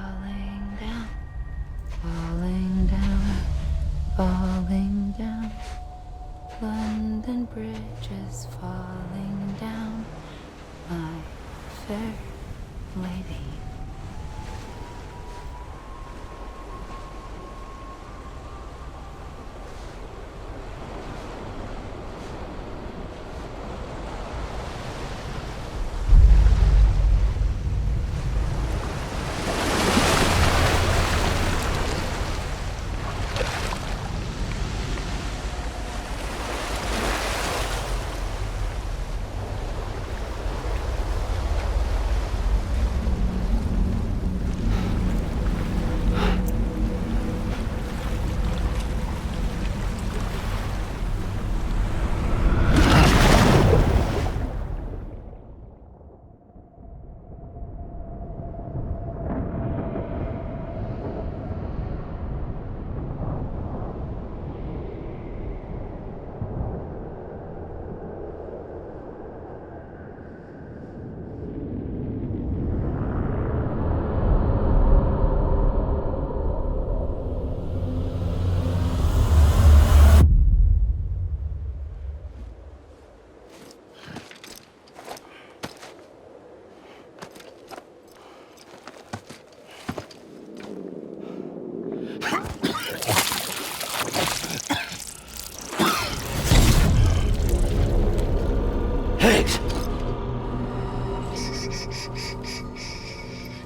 falling down, falling down, falling down. London Bridge is falling down, my fair lady.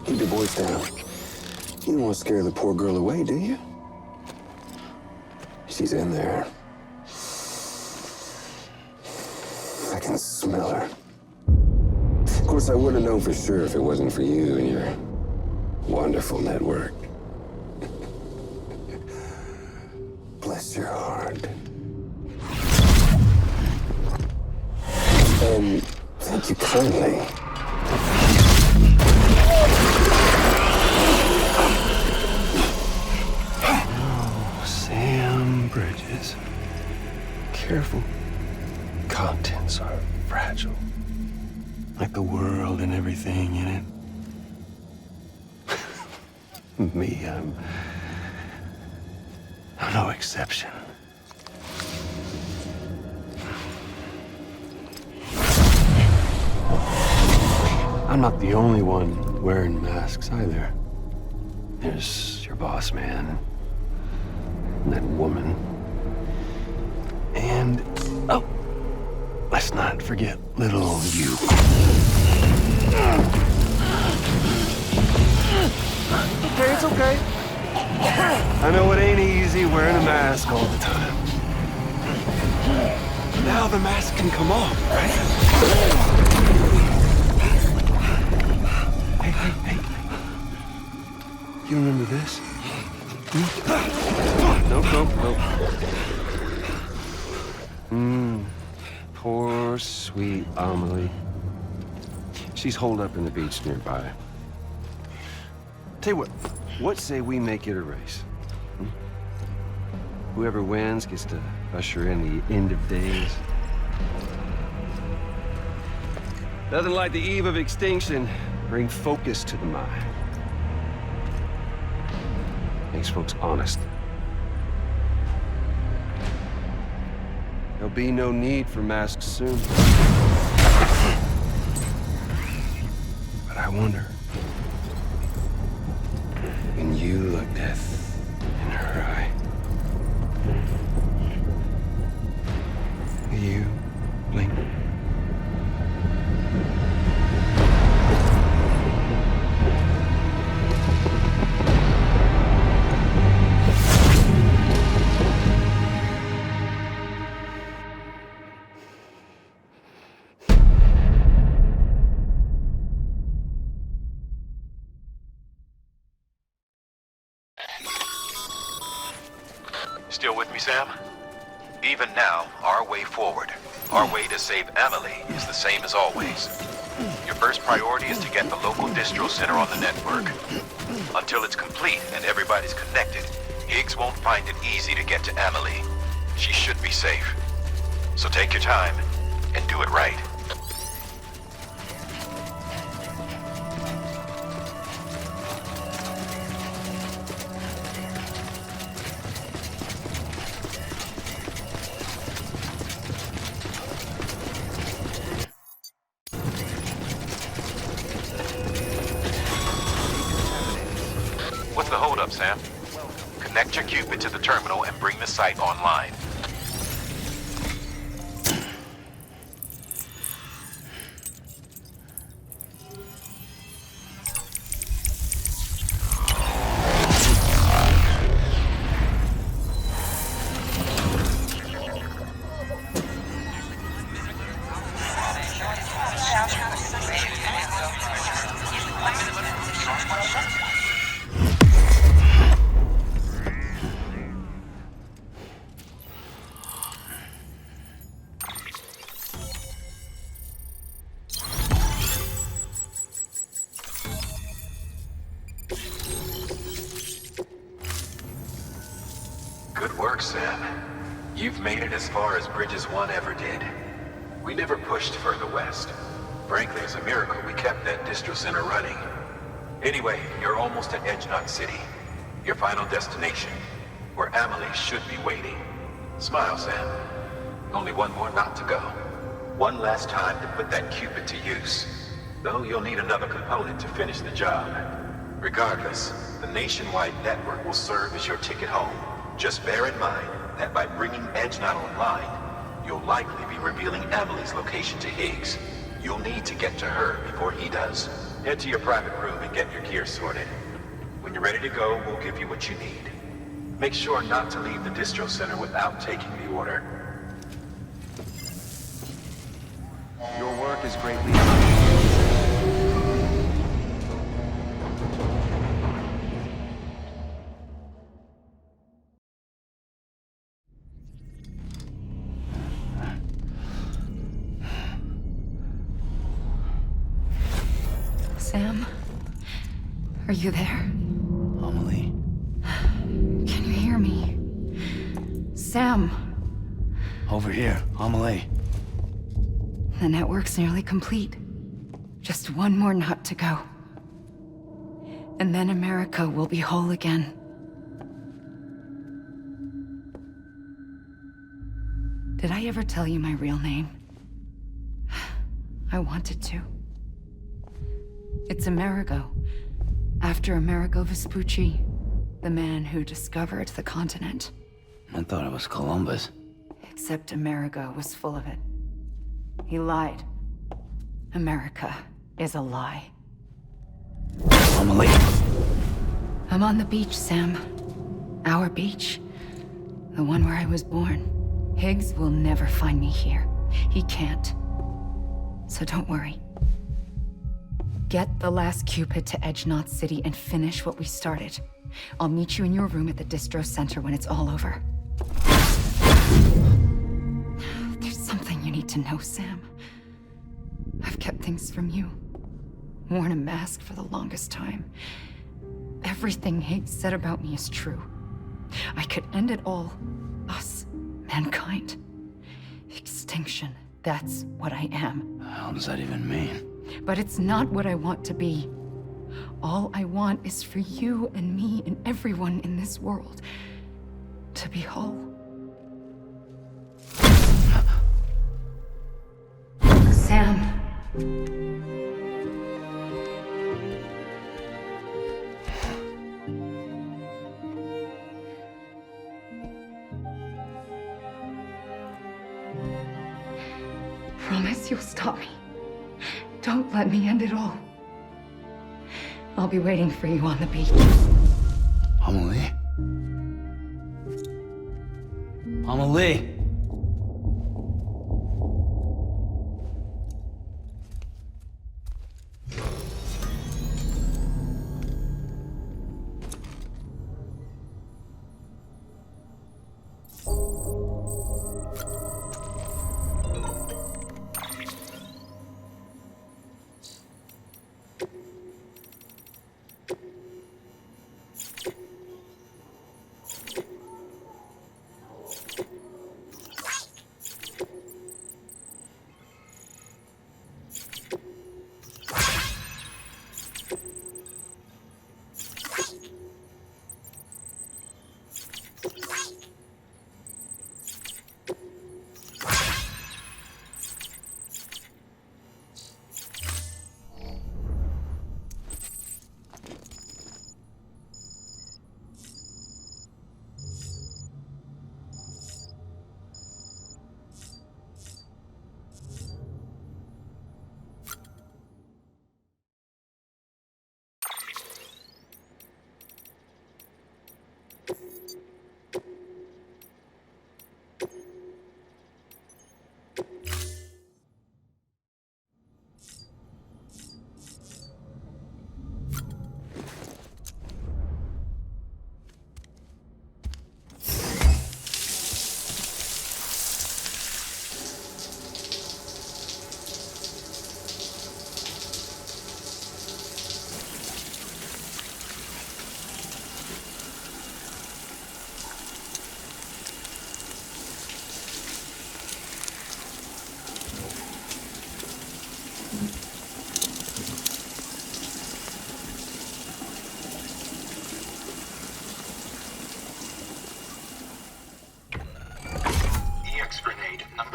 Keep your voice down. You don't want to scare the poor girl away, do you? She's in there. I can smell her. Of course, I wouldn't have known for sure if it wasn't for you and your wonderful network. Bless your heart. And thank you kindly. Oh, Sam Bridges. Careful. Contents are fragile. Like the world and everything in it. Me, I'm no exception. I'm not the only one wearing masks either. There's your boss man, and that woman, and, oh, let's not forget little you. Okay, it's okay. I know it ain't easy wearing a mask all the time. Now the mask can come off, right? Hey. You remember this? Nope. Poor, sweet Amelie. She's holed up in the beach nearby. Tell you what say we make it a race? Whoever wins gets to usher in the end of days. Nothing like the eve of extinction. Bring focus to the mind. Makes folks honest. There'll be no need for masks soon. But I wonder, when you look death in her eye, will you blink? Still with me, Sam? Even now, our way forward, our way to save Amelie is the same as always. Your first priority is to get the local distro center on the network. Until it's complete and everybody's connected, Higgs won't find it easy to get to Amelie. She should be safe. So take your time and do it right. What's the holdup, Sam? Connect your Cupid to the terminal and bring the site online. Good work, Sam. You've made it as far as Bridges 1 ever did. We never pushed further west. Frankly, it's a miracle we kept that distro center running. Anyway, you're almost at Edge Knot City, your final destination, where Amelie should be waiting. Smile, Sam. Only one more knot to go. One last time to put that Cupid to use. Though you'll need another component to finish the job. Regardless, the nationwide network will serve as your ticket home. Just bear in mind that by bringing Edge Knot online, you'll likely be revealing Amelie's location to Higgs. You'll need to get to her before he does. Head to your private room and get your gear sorted. When you're ready to go, we'll give you what you need. Make sure not to leave the distro center without taking the order. Your work is greatly appreciated. Sam? Are you there? Amelie. Can you hear me? Sam! Over here, Amelie. The network's nearly complete. Just one more knot to go. And then America will be whole again. Did I ever tell you my real name? I wanted to. It's Amerigo, after Amerigo Vespucci, the man who discovered the continent. I thought it was Columbus. Except Amerigo was full of it. He lied. America is a lie. Amelie. I'm on the beach, Sam. Our beach. The one where I was born. Higgs will never find me here. He can't. So don't worry. Get the last Cupid to Edge Knot City and finish what we started. I'll meet you in your room at the distro center when it's all over. There's something you need to know, Sam. I've kept things from you. Worn a mask for the longest time. Everything Higgs said about me is true. I could end it all. Us. Mankind. Extinction. That's what I am. How does that even mean? But it's not what I want to be. All I want is for you and me and everyone in this world to be whole. Sam. Promise you'll stop me. Don't let me end it all. I'll be waiting for you on the beach. Amelie? Amelie!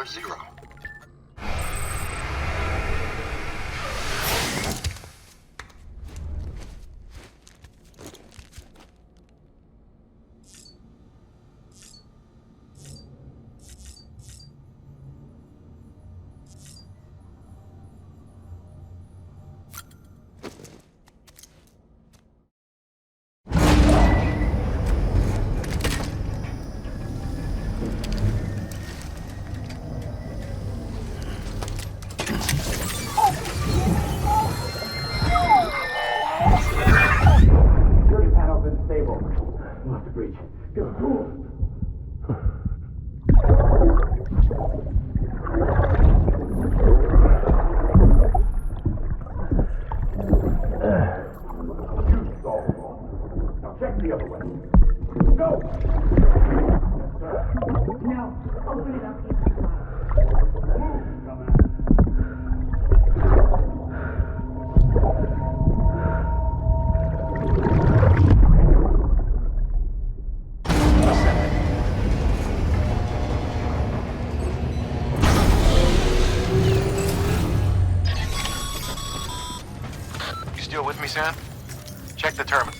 number 0. Still with me, Sam? Check the terminal.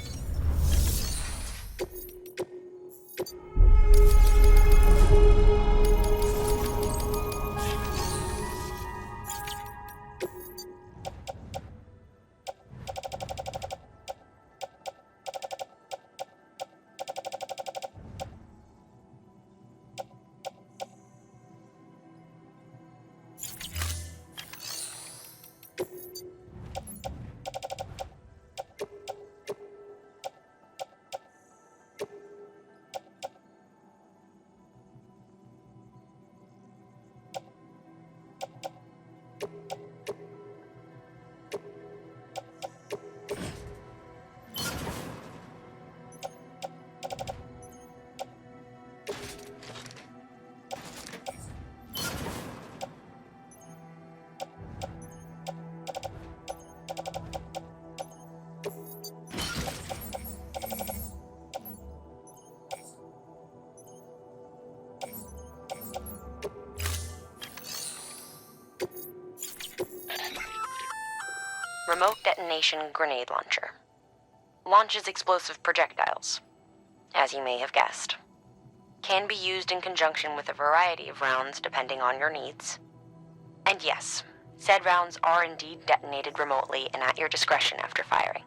Remote detonation grenade launcher. Launches explosive projectiles, as you may have guessed. Can be used in conjunction with a variety of rounds depending on your needs. And yes, said rounds are indeed detonated remotely and at your discretion after firing.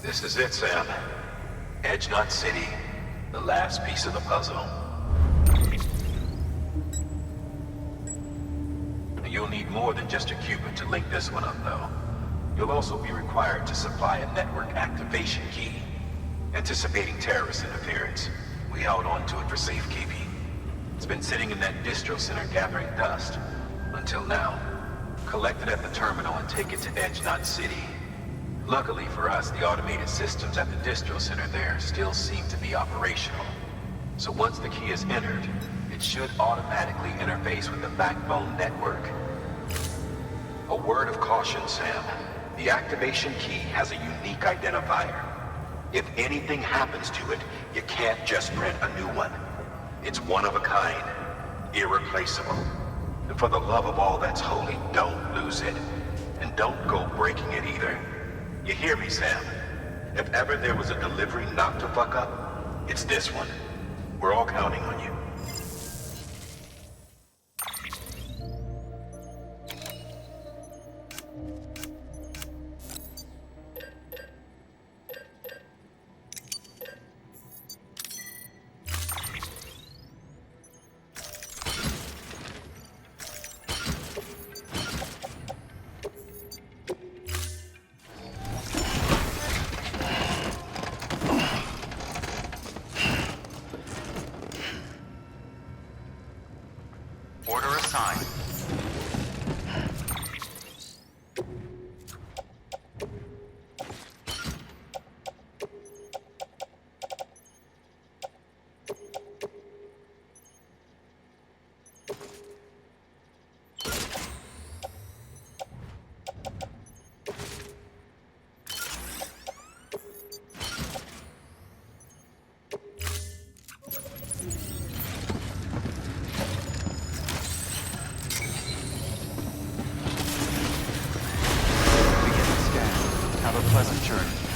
This is it, Sam. Edge Knot City, the last piece of the puzzle. You'll need more than just a Cupid to link this one up, though. You'll also be required to supply a network activation key. Anticipating terrorist interference, we held on to it for safekeeping. It's been sitting in that distro center gathering dust. Until now. Collect it at the terminal and take it to Edge Knot City. Luckily for us, the automated systems at the distro center there still seem to be operational. So once the key is entered, it should automatically interface with the backbone network. A word of caution, Sam. The activation key has a unique identifier. If anything happens to it, you can't just print a new one. It's one of a kind, irreplaceable. And for the love of all that's holy, don't lose it. And don't go breaking it either. You hear me, Sam? If ever there was a delivery not to fuck up, it's this one. We're all counting on you. Order assigned. Have a pleasant journey.